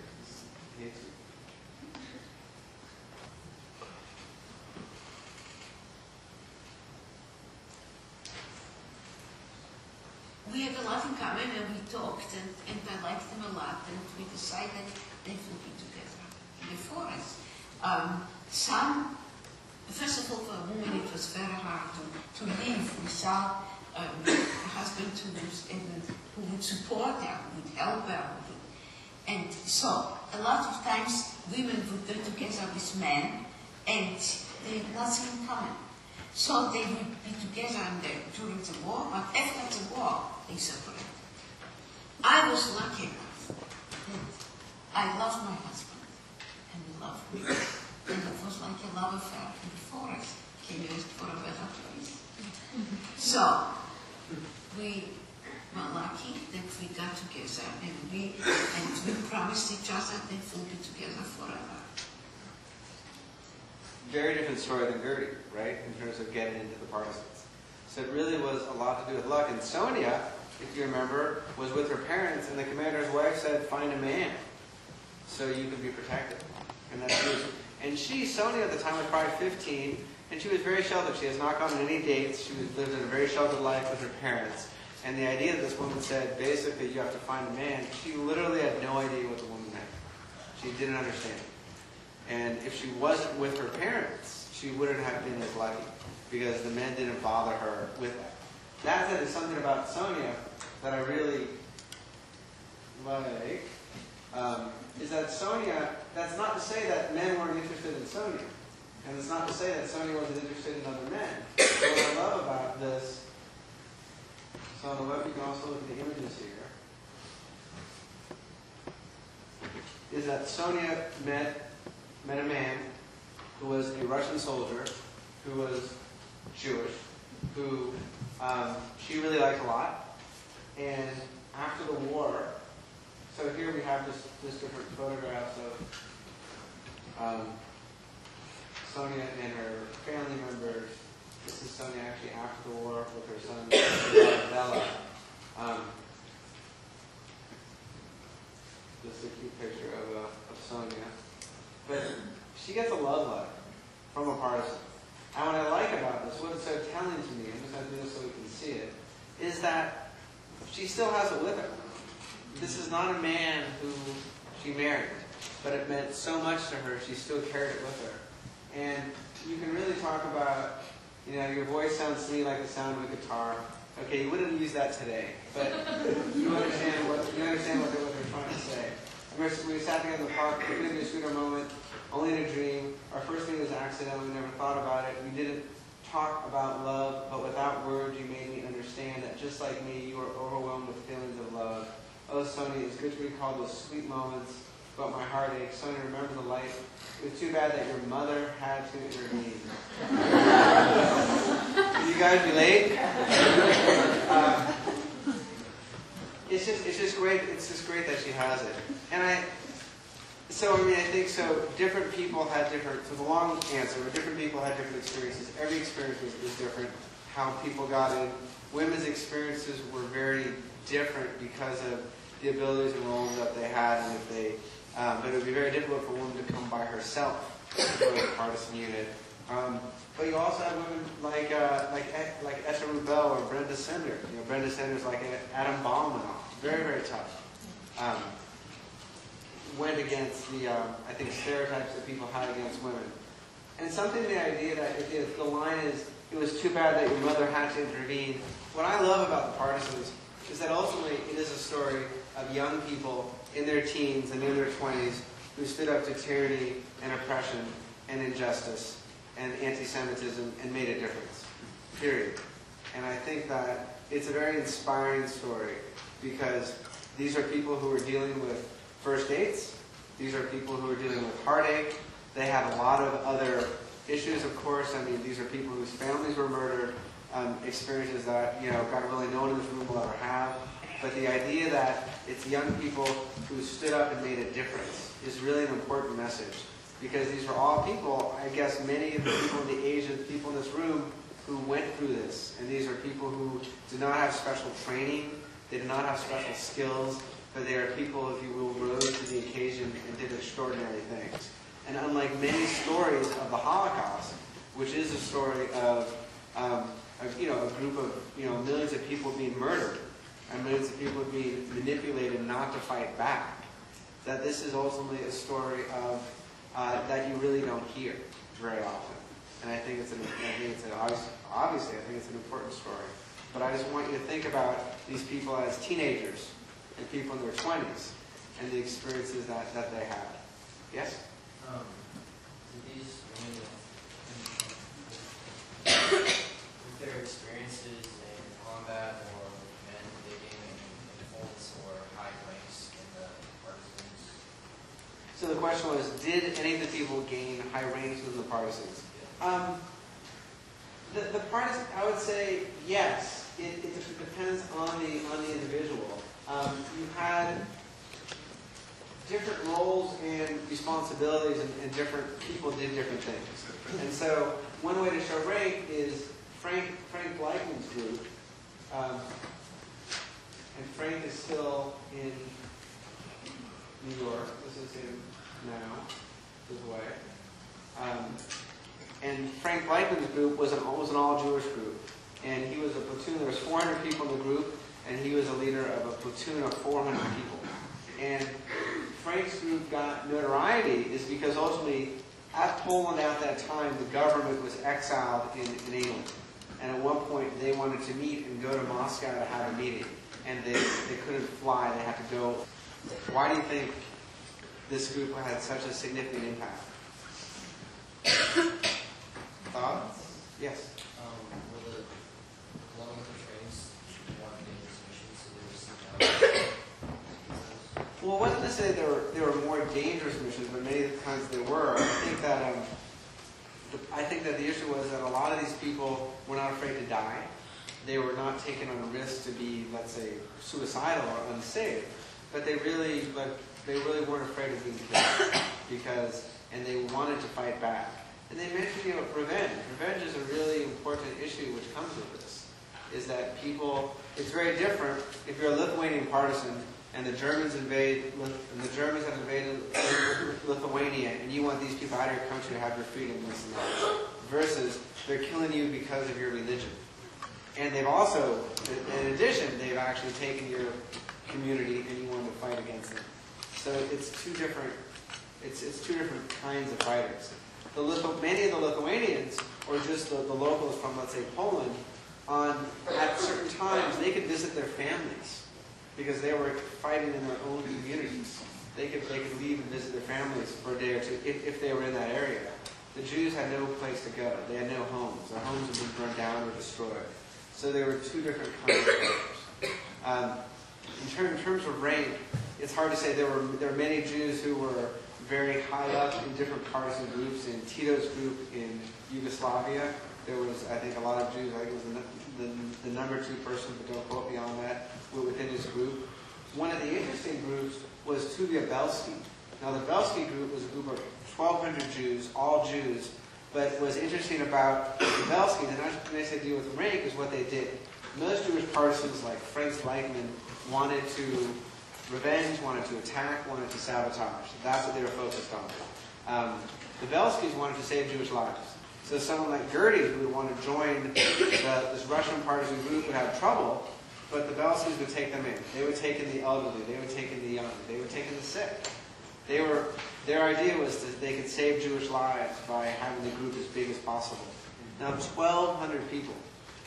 We have a lot in common, and we talked, and I liked them a lot, and we decided they would be together before us. First of all, for a woman, it was very hard to live without a husband who would support her, who would help her. And so, a lot of times, women would be together with men, and they had nothing in common. So they would be together during the war, but after the war, they separated. I was lucky enough that I loved my husband, and he loved me. And it was like a love affair in the forest. Can you ask for a better place? So, we were lucky that we got together, and we promised each other that we'll be together forever. Very different story than Gertie, right, in terms of getting into the Partisans. So it really was a lot to do with luck. And Sonia, if you remember, was with her parents, and the commander's wife said, find a man so you can be protected. And that's true. And Sonia at the time was probably 15, and she was very sheltered. She has not gone on any dates. She lived in a very sheltered life with her parents. And the idea that this woman said, basically, you have to find a man, she literally had no idea what the woman meant. She didn't understand. And if she wasn't with her parents, she wouldn't have been as lucky, because the men didn't bother her with that. That said, is something about Sonia that I really like, is that Sonia, that's not to say that men weren't interested in Sonia. And it's not to say that Sonia wasn't interested in other men. But what I love about this, so on the web you can also look at the images here, is that Sonia met a man who was a Russian soldier, who was Jewish, who she really liked a lot. And after the war, so here we have this different photographs of Sonia and her family members. This is Sonia actually after the war with her son, Bella. This is a cute picture of Sonia. But she gets a love letter from a partisan. And what I like about this, what it's so telling to me, I'm just going to do this so we can see it, is that she still has it with her. This is not a man who she married, but it meant so much to her, she still carried it with her. And you can really talk about, your voice sounds to me like the sound of a guitar. Okay, you wouldn't use that today, but you understand what they're trying to say. We sat together in the park, we couldn't just shoot a moment, only in a dream. Our first meeting was accidental, we never thought about it. We didn't talk about love, but without words you made me understand that just like me, you are overwhelmed with feelings of love. Oh, Sonia, it's good to recall those sweet moments, but my heart aches. Sonia, remember the light. It was too bad that your mother had to intervene. Can you guys relate? It's just great. It's just great that she has it. And I think so. Different people had different. So the long answer, different people had different experiences. Every experience was different. How people got in. Women's experiences were very different because of the abilities and roles that they had, and if they. But it would be very difficult for a woman to come by herself to join the partisan unit. But you also have women like Etta Rubel or Brenda Sender. Brenda Sender's like Adam Ballmanoff. Very, very tough. Went against the, I think, stereotypes that people had against women. And something, the idea that if the line is, it was too bad that your mother had to intervene. What I love about the Partisans is that ultimately it is a story of young people in their teens and in their 20s who stood up to tyranny and oppression and injustice and anti-Semitism and made a difference, period. And I think that it's a very inspiring story because these are people who are dealing with first dates. These are people who are dealing with heartache. They have a lot of other issues, of course, I mean, these are people whose families were murdered, experiences that, God willing, no one in this room will ever have. But the idea that it's young people who stood up and made a difference is really an important message. Because these were all people, I guess many of the people in the age of the people in this room who went through this. And these are people who did not have special training, they did not have special skills, but they are people, if you will, rose to the occasion and did extraordinary things. And unlike many stories of the Holocaust, which is a story of a group of millions of people being murdered and millions of people being manipulated not to fight back, that this is ultimately a story of that you really don't hear very often. And I think it's obviously it's an important story. But I just want you to think about these people as teenagers and people in their 20s and the experiences that they had. Yes? Did these women with their experiences in combat or men taking influence or high ranks in the Partisans? So the question was, did any of the people gain high ranks within the Partisans? The Partisans, I would say yes. It depends on the individual. You had different roles and responsibilities, and different people did different things. And so one way to show rank is Frank Blackman's group, and Frank is still in New York. This is him now, his way. And Frank Blackman's group was an all-Jewish group, and he was a platoon. There was 400 people in the group, and he was a leader of a platoon of 400 people. And Frank's group got notoriety is because ultimately, at Poland at that time, the government was exiled in England. And at one point, they wanted to meet and go to Moscow to have a meeting. And they couldn't fly, they had to go. Why do you think this group had such a significant impact? Thoughts? Yes? Were the along with the trains more dangerous missions, so there was some Well, it wasn't necessarily there were more dangerous missions, but many of the times there were. I think that the issue was that a lot of these people were not afraid to die. They were not taking on a risk to be, let's say, suicidal or unsafe. But they really weren't afraid of being killed and they wanted to fight back. And they mentioned, revenge. Revenge is a really important issue which comes with this. Is that people, it's very different if you're a Lithuanian partisan and the Germans have invaded Lithuania and you want these people out of your country to have your freedom, this and that, versus they're killing you because of your religion. And they've also, in addition, they've actually taken your community and you want to fight against them. So it's two different kinds of fighters. Many of the Lithuanians, or just the locals from, let's say, Poland, at certain times they could visit their families because they were fighting in their own communities. They could leave and visit their families for a day or two if they were in that area. The Jews had no place to go. They had no homes. Their homes had been burned down or destroyed. So there were two different kinds of fighters. In terms of rank, it's hard to say. There were many Jews who were very high up in different partisan groups. In Tito's group in Yugoslavia, there was, I think, a lot of Jews. I think it was the number 2 person, but don't quote me on that, within his group. One of the interesting groups was Tuvia Belsky. Now, the Belsky group was a group of 1,200 Jews, all Jews. But what's interesting about the Belskys, and not necessarily deal with rank, is what they did. Most Jewish partisans, like Frank Blackman, wanted to revenge, wanted to attack, wanted to sabotage. That's what they were focused on. The Belskys wanted to save Jewish lives. So someone like Gertie, who would want to join this Russian partisan group, would have trouble, but the Belskys would take them in. They would take in the elderly, they would take in the young, they would take in the sick. Their idea was that they could save Jewish lives by having the group as big as possible. Now, 1,200 people.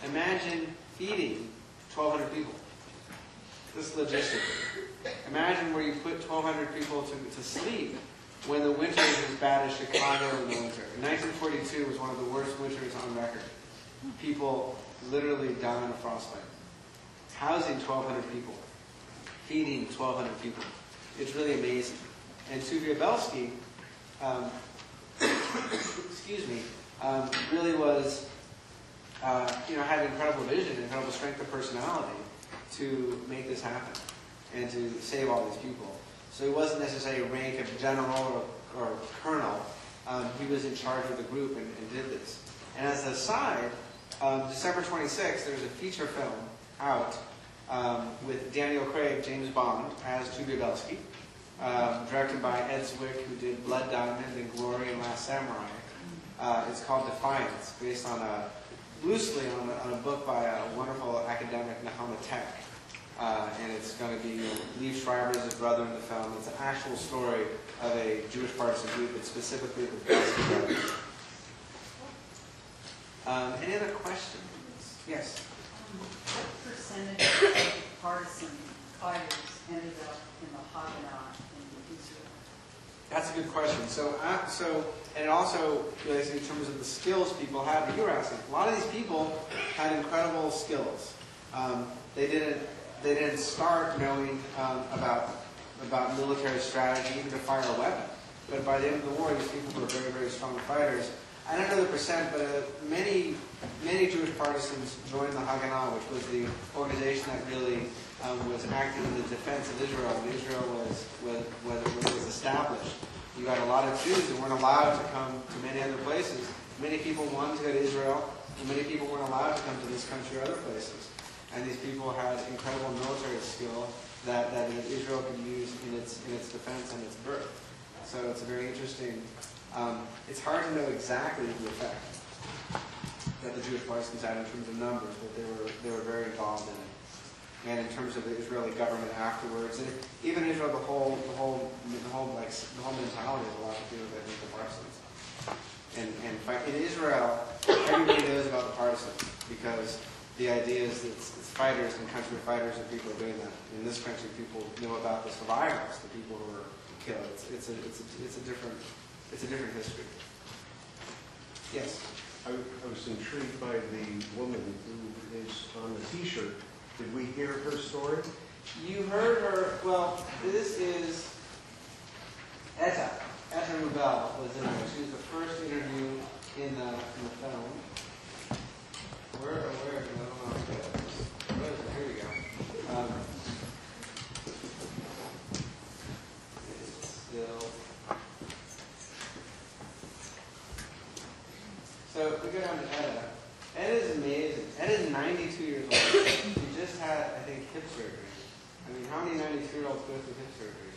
Imagine feeding 1,200 people. This is logistically. Imagine where you put 1,200 people to sleep when the winter is as bad as Chicago in the winter. 1942 was one of the worst winters on record. People literally dying of frostbite. Housing 1,200 people. Feeding 1,200 people. It's really amazing. And Tuvia Belsky, excuse me, really was, had incredible vision, incredible strength of personality to make this happen and to save all these people. So he wasn't necessarily a rank of general or colonel. He was in charge of the group and did this. And as an aside, December 26th, there's a feature film out with Daniel Craig, James Bond, as Tubelski, directed by Ed Zwick, who did Blood Diamond and Glory and Last Samurai. It's called Defiance, based on loosely on a book by a wonderful academic, Nahoma Tech. And it's going to be Liev Schreiber is his brother in the film. It's an actual story of a Jewish partisan group, but specifically the Belsky brothers. Any other questions? Yes? What percentage of partisan fighters ended up in the Haganah in Israel? That's a good question. And it also relates in terms of the skills people have. You were asking. A lot of these people had incredible skills. They didn't start knowing about military strategy, even to fire a weapon. But by the end of the war, these people were very, very strong fighters. I don't know the percent, but many Jewish partisans joined the Haganah, which was the organization that really was active in the defense of Israel. When Israel was established, you got a lot of Jews that weren't allowed to come to many other places. Many people wanted to go to Israel, and many people weren't allowed to come to this country or other places. And these people had incredible military skill that Israel could use in its defense and its birth. So it's a very interesting. It's hard to know exactly the effect that the Jewish partisans had in terms of numbers, but they were very involved in it. And in terms of the Israeli government afterwards, and even Israel, the whole mentality has a lot to do with the partisans. And in Israel, everybody knows about the partisans because the idea is that it's fighters and country fighters and people are doing that. In this country, people know about the survivors, the people who were killed. It's a different history. Yes. I was intrigued by the woman who is on the T-shirt. Did we hear her story? You heard her. Well, this is Etta. Etta Rubel was in there. She was the first interview in the film. Where? I don't know. Where is it? Here we go. It's still. So if we go down to Etta. Etta is amazing. Etta is 92 years old. She just had, I think, hip surgery. I mean, how many 92-year-olds go through hip surgery?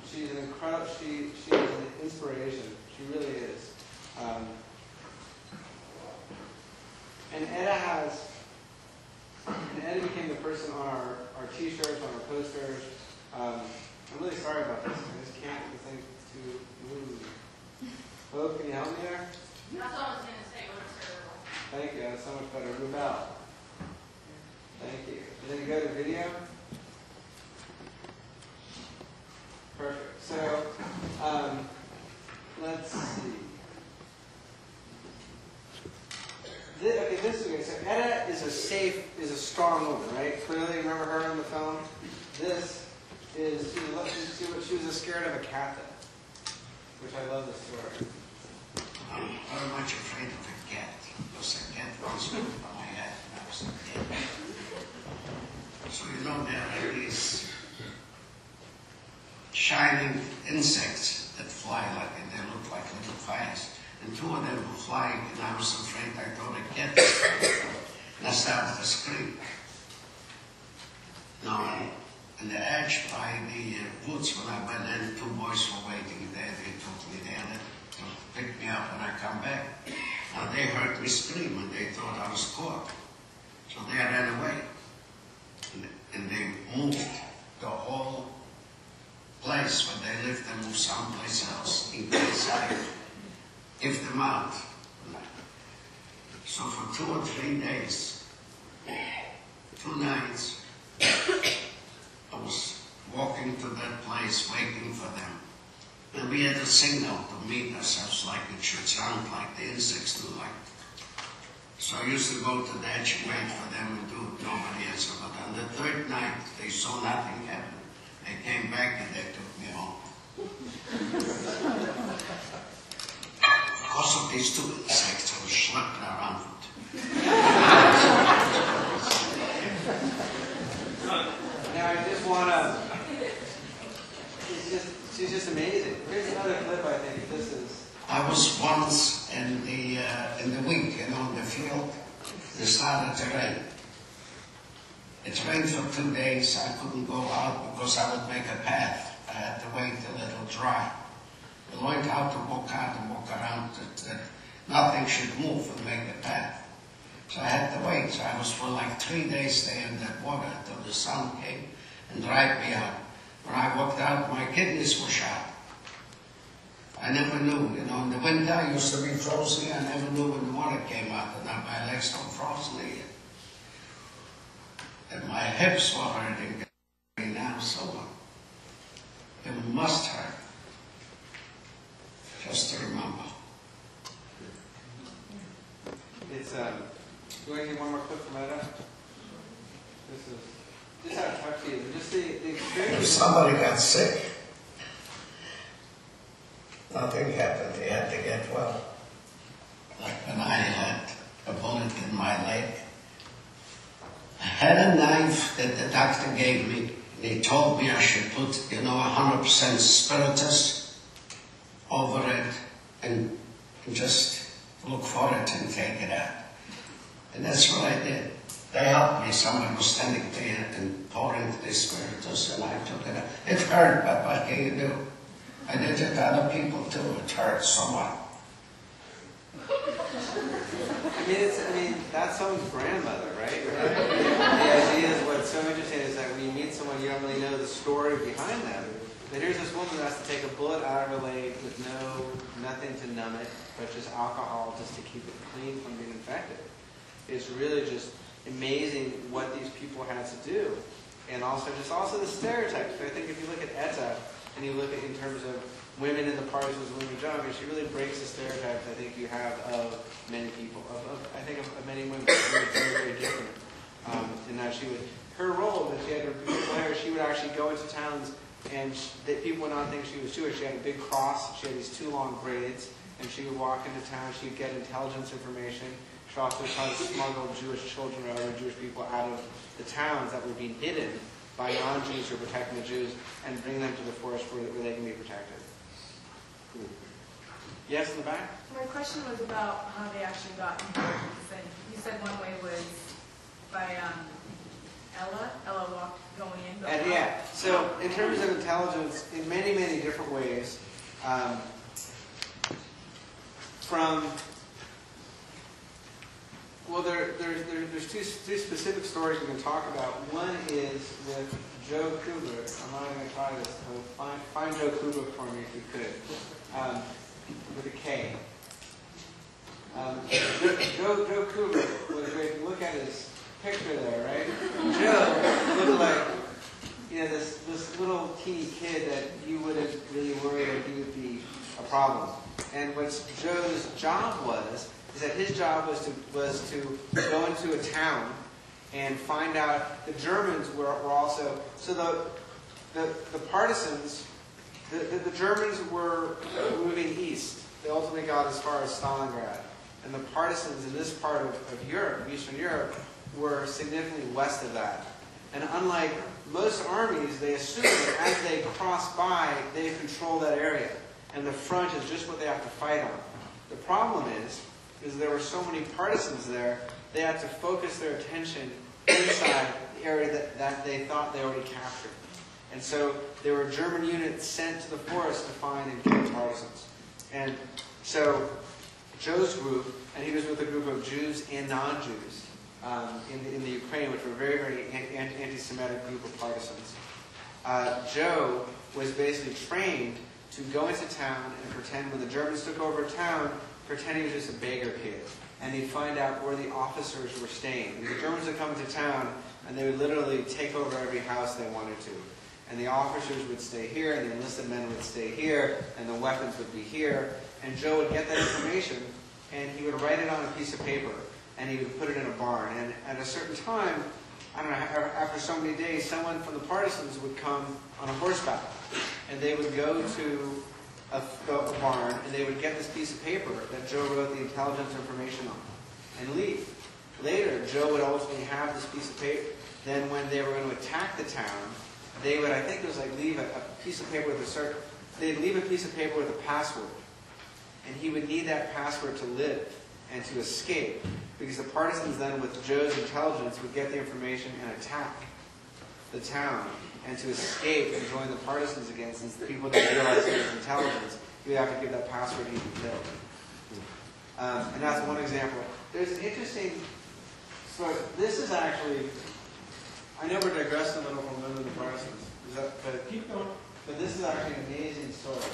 She's an incredible. She is an inspiration. She really is. And Etta became the person on our T-shirts, on our posters. I'm really sorry about this. I just can't get the thing to move. Hope, can you help me there? That's all I was going to say. We're terrible. Thank you. That's so much better. Rubel. Thank you. And then you go to video. Perfect. So, let's see. This is good. So Etta is a strong woman, right? Clearly, remember her in the film? This is, she was scared of a cat, which I love this story. I'm very much afraid of a cat. Because a cat was on my head when I was a kid. So there are these shining insects that fly they look like little fires. And two of them were flying, and I was afraid I thought a cat was flying. And I started to scream. Now, on the edge by the woods, when I went in, two boys were waiting there. They took me there to pick me up when I come back. Now, they heard me scream, and they thought I was caught. So they ran away. And they moved the whole place where they lived. They moved someplace else in case I give them out. So for 2 or 3 days, 2 nights, I was walking to that place waiting for them. And we had a signal to meet ourselves like it should sound like the insects do like. So I used to go to the edge and wait for them and do it. Nobody answered. But on the 3rd night, they saw nothing happen. They came back and they took me home. because of these two insects, I was schlepping around. Now I just want to. She's just amazing. Here's another clip. I think this is. I was once in the week, in the field. It started to rain. It rained for 2 days. I couldn't go out because I would make a path. I had to wait till it would dry. I went out to walk around. That nothing should move and make a path. So I had to wait. So I was for like 3 days there in that water until the sun came and dried me out. When I walked out, my kidneys were shot. I never knew, in the winter I used to be frozen. I never knew when the water came out, and now my legs don't frozen again. And my hips were hurting now, so it must hurt. Just to remember. It's, you want to get one more clip from Etta? This is just how touchy it is. Just the experience. If somebody got sick, nothing happened. They had to get well. Like when I had a bullet in my leg. I had a knife that the doctor gave me. And he told me I should put, 100% spiritus over it and just look for it and take it out. And that's what I did. They helped me. Someone was standing there and pouring the spiritus, and I took it out. It hurt, but what can you do? I did it to other people too. It hurt somewhat. That's someone's grandmother, right? The idea is what's so interesting is that when you meet someone, you don't really know the story behind them. But here's this woman who has to take a bullet out of her leg with nothing to numb it, but just alcohol just to keep it clean from being infected. It's really just amazing what these people had to do. And also the stereotypes. So I think if you look at Etta, and you look at in terms of women in the Partisans and women in job, she really breaks the stereotypes I think you have of many people, of many women. Very, very different. In that her role, that she had her beautiful hair, she would actually go into towns and that people would not think she was Jewish. She had a big cross, she had these 2 long braids, and she would walk into town, she would get intelligence information. She also tried to smuggle Jewish children or other Jewish people out of the towns that were being hidden by non-Jews who were protecting the Jews and bring them to the forest where they can be protected. Cool. Yes, in the back? My question was about how they actually got involved. You said one way was by Ella walked going in. And yeah, so in terms of intelligence, in many, many different ways, there's two specific stories we can talk about. One is with Joe Kubrick. I'm not going to try this. Find Joe Kubrick for me if you could. With a K. Joe Kubrick was great. Look at his picture there, right? Joe looked like this little teeny kid that you wouldn't really worry that he would be a problem. And what Joe's job was is that his job was to go into a town and find out the Germans were also the Partisans. The Germans were moving east. They ultimately got as far as Stalingrad. And the Partisans in this part of Europe, Eastern Europe, were significantly west of that. And unlike most armies, they assume that as they cross by, they control that area. And the front is just what they have to fight on. The problem is there were so many Partisans there, they had to focus their attention inside the area that they thought they already captured. And so there were German units sent to the forest to find and kill Partisans. And so Joe's group, and he was with a group of Jews and non-Jews in the Ukraine, which were a very, very anti-Semitic group of Partisans. Joe was basically trained to go into town and pretend, when the Germans took over a town, pretend he was just a beggar kid. And they'd find out where the officers were staying. And the Germans would come into town, and they would literally take over every house they wanted to. And the officers would stay here, and the enlisted men would stay here, and the weapons would be here. And Joe would get that information, and he would write it on a piece of paper, and he would put it in a barn. And at a certain time, I don't know, after so many days, someone from the Partisans would come on a horseback, and they would go to a barn, and they would get this piece of paper that Joe wrote the intelligence information on and leave. Later, Joe would ultimately have this piece of paper. Then when they were going to attack the town, they would, I think it was like leave a piece of paper with a certain, they'd leave a piece of paper with a password. And he would need that password to live and to escape. Because the partisans then, with Joe's intelligence, would get the information and attack the town. And to escape and join the partisans again, since the people didn't realize it was intelligence, you would have to give that password to be killed. And that's one example. There's an interesting story. This is actually, I know we're digressing a little from women and partisans. But keep going. But this is actually an amazing story.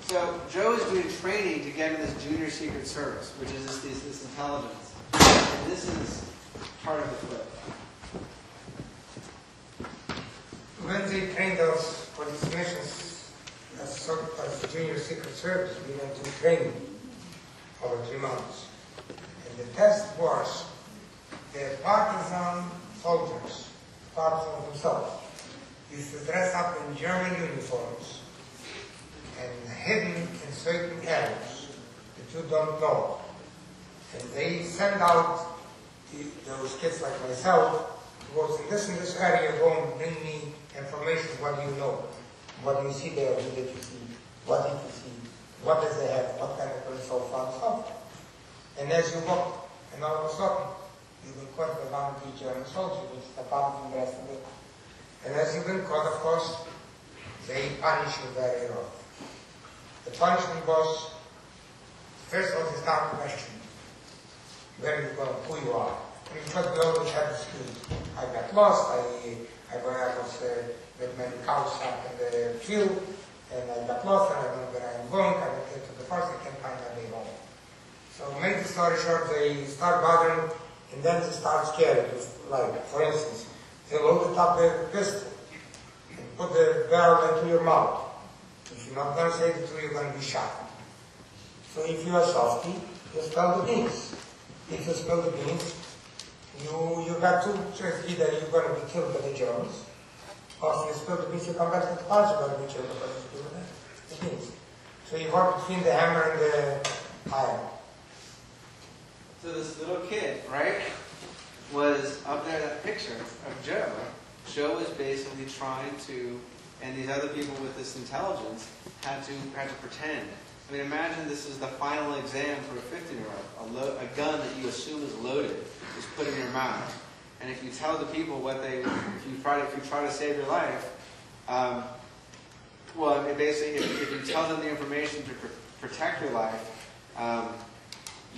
So Joe is doing training to get in this junior secret service, which is this intelligence. And this is part of the clip. When they trained us for these missions as junior secret service, we went to training over 3 months. And the test was the partisan soldiers, partisans themselves, used to dress up in German uniforms and hidden in certain areas that you don't know. And they send out those kids like myself to go to this area, go and bring me information. What do you know? What do you see there? Who did you see? What did you see? What does they have? What kind of person? So far and so forth. And as you walk, and all of a sudden, you will cut around the German soldier, which is the part of the rest of it. And as you've been caught, of course, they punish you very rough. The punishment was, first of all, they start questioning where you go, who you are. I mean, because we always have this excuse. I got lost, I was with many cows up in the field, and I got lost, and I don't know where I'm going. I went to the forest, I can't find my way home. So, make the story short, they start bothering, and then they start scaring. Like, for instance, they loaded up a pistol and put the barrel into your mouth. If you're not going to say the truth, you're going to be shot. So if you are softy, you spill the beans. If you spill the beans, you got two choices. Either you're going to be killed by the Germans, or if you spill the beans, you come back to the party, you're going to be killed by the beans. So you walk between the hammer and the iron. So this little kid, right, was up there, that picture of Joe. Joe was basically trying to, and these other people with this intelligence had to pretend. I mean, imagine this is the final exam for a 15-year-old. A gun that you assume is loaded is put in your mouth. And if you tell the people what they, if you try to save your life, well, basically, if you tell them the information to protect your life,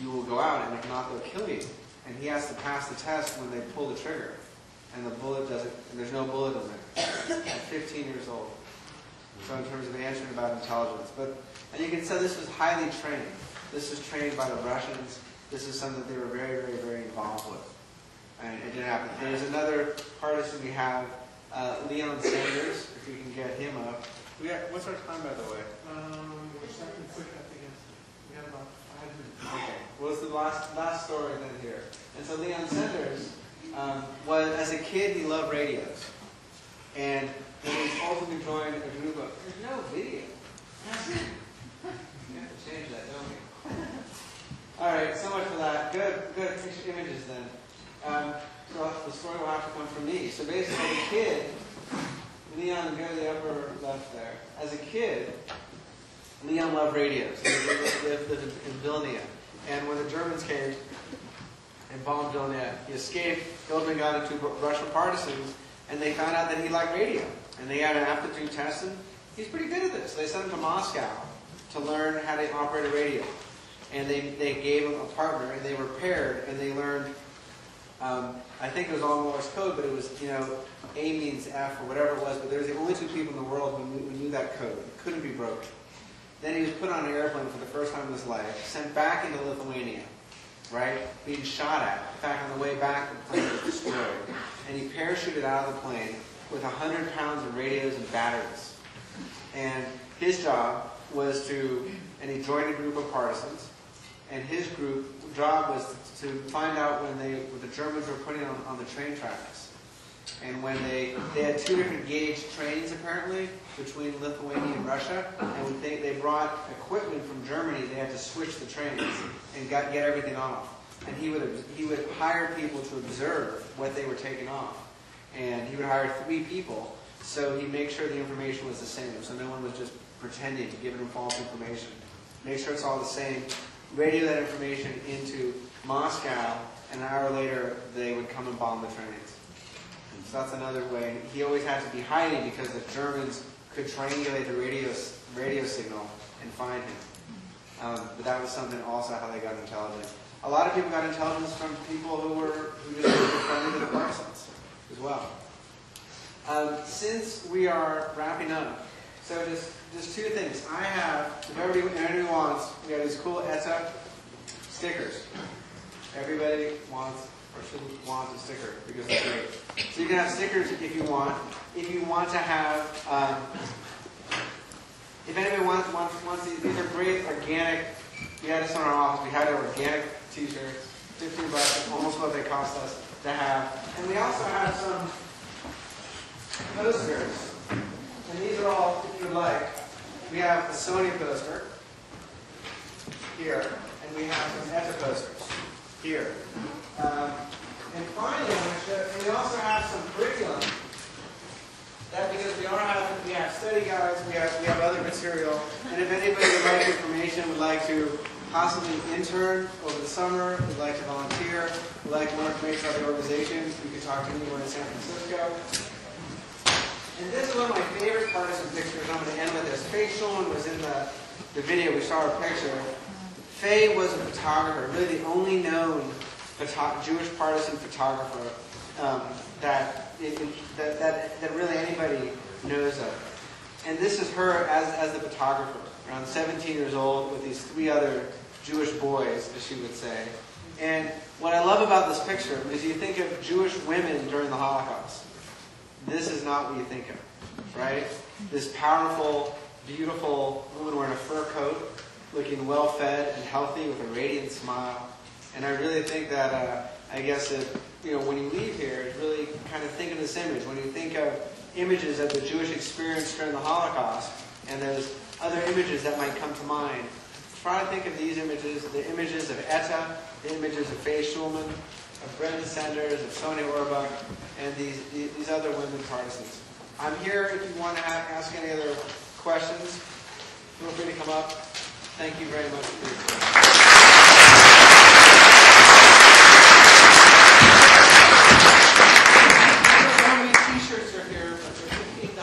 you will go out, and if not, they'll kill you. And he has to pass the test when they pull the trigger. And the bullet doesn't, and there's no bullet in there. At 15 years old. So in terms of answering about intelligence. And you can say this was highly trained. This was trained by the Russians. This is something that they were very, very, very involved with. And it didn't happen. There's another partisan we have, Leon Sanders, if we can get him up. What's our time, by the way? We're starting quick, I think. We have about 5 minutes. Okay. Well, it's the last story then here. And so Leon Sanders as a kid, he loved radios. And he ultimately joined a group of, there's no video. We have to change that, don't we? All right, so much for that. Good picture images then. So the story will have to come from me. So basically, as a kid, Leon, go to the upper left there. As a kid, Leon loved radios. He lived in Vilnius. And when the Germans came and bombed Vilnius, he escaped. Goodman got into Russian partisans, and they found out that he liked radio. And they had an aptitude test, and he's pretty good at this. They sent him to Moscow to learn how to operate a radio. And they gave him a partner, and they were paired, and they learned, I think it was all Morse code, but it was, A means F or whatever it was, but there was the only 2 people in the world who knew that code. It couldn't be broken. Then he was put on an airplane for the first time in his life, sent back into Lithuania, right? Being shot at. In fact, on the way back, the plane was destroyed. And he parachuted out of the plane with 100 pounds of radios and batteries. And his job was and he joined a group of partisans, and his job was to find out when the Germans were putting on the train tracks. And when they had two different gauge trains apparently between Lithuania and Russia, and when they brought equipment from Germany, they had to switch the trains and get everything off. And he would hire people to observe what they were taking off, and he would hire 3 people, so he'd make sure the information was the same, so no one was just pretending to give him false information. Make sure it's all the same. Radio that information into Moscow, and an hour later they would come and bomb the trains. So that's another way. He always had to be hiding because the Germans could triangulate the radio signal and find him. But that was something also how they got intelligence. A lot of people got intelligence from people who just were friendly to the Partisans as well. Since we are wrapping up, so just 2 things. I have, if anybody wants, we have these cool ETA stickers. Everybody wants or should want a sticker because they're great. So you can have stickers if you want. If you want to have, if anybody wants these are great organic. We had this in our office. We had our organic T-shirts, $15, almost what they cost us to have. And we also have some posters. And these are all, if you would like. We have a Sony poster here, and we have some ETA posters here. And finally, I'm going to show, and we also have some curriculum. That because we have study guides, we have other material, and if anybody would like information, would like to possibly intern over the summer, would like to volunteer, would like more information about the organization, you can talk to me when in San Francisco. And this is one of my favorite partisan pictures. I'm going to end with this. Faye Schulman was in the video. We saw her picture. Faye was a photographer, really the only known Jewish partisan photographer that really anybody knows of. And this is her as the photographer, around 17 years old, with these 3 other Jewish boys, as she would say. And what I love about this picture is you think of Jewish women during the Holocaust. This is not what you think of, right? This powerful, beautiful woman wearing a fur coat, looking well-fed and healthy with a radiant smile. And I really think that, I guess that, when you leave here, really kind of think of this image. When you think of images of the Jewish experience during the Holocaust, and there's other images that might come to mind, try to think of these images, the images of ETA, the images of Faye Schulman, of Brenda Sanders, of Sonia Orbuch, and these other women partisans. I'm here if you want to ask any other questions. Feel free to come up. Thank you very much for your time. T-shirts are here, but they're $15.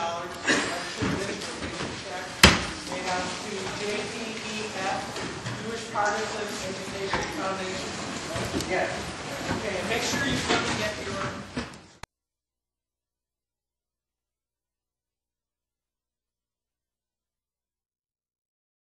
They have to JPEF, Jewish Partisan Education Foundation. Yes. Okay, and make sure you come to get your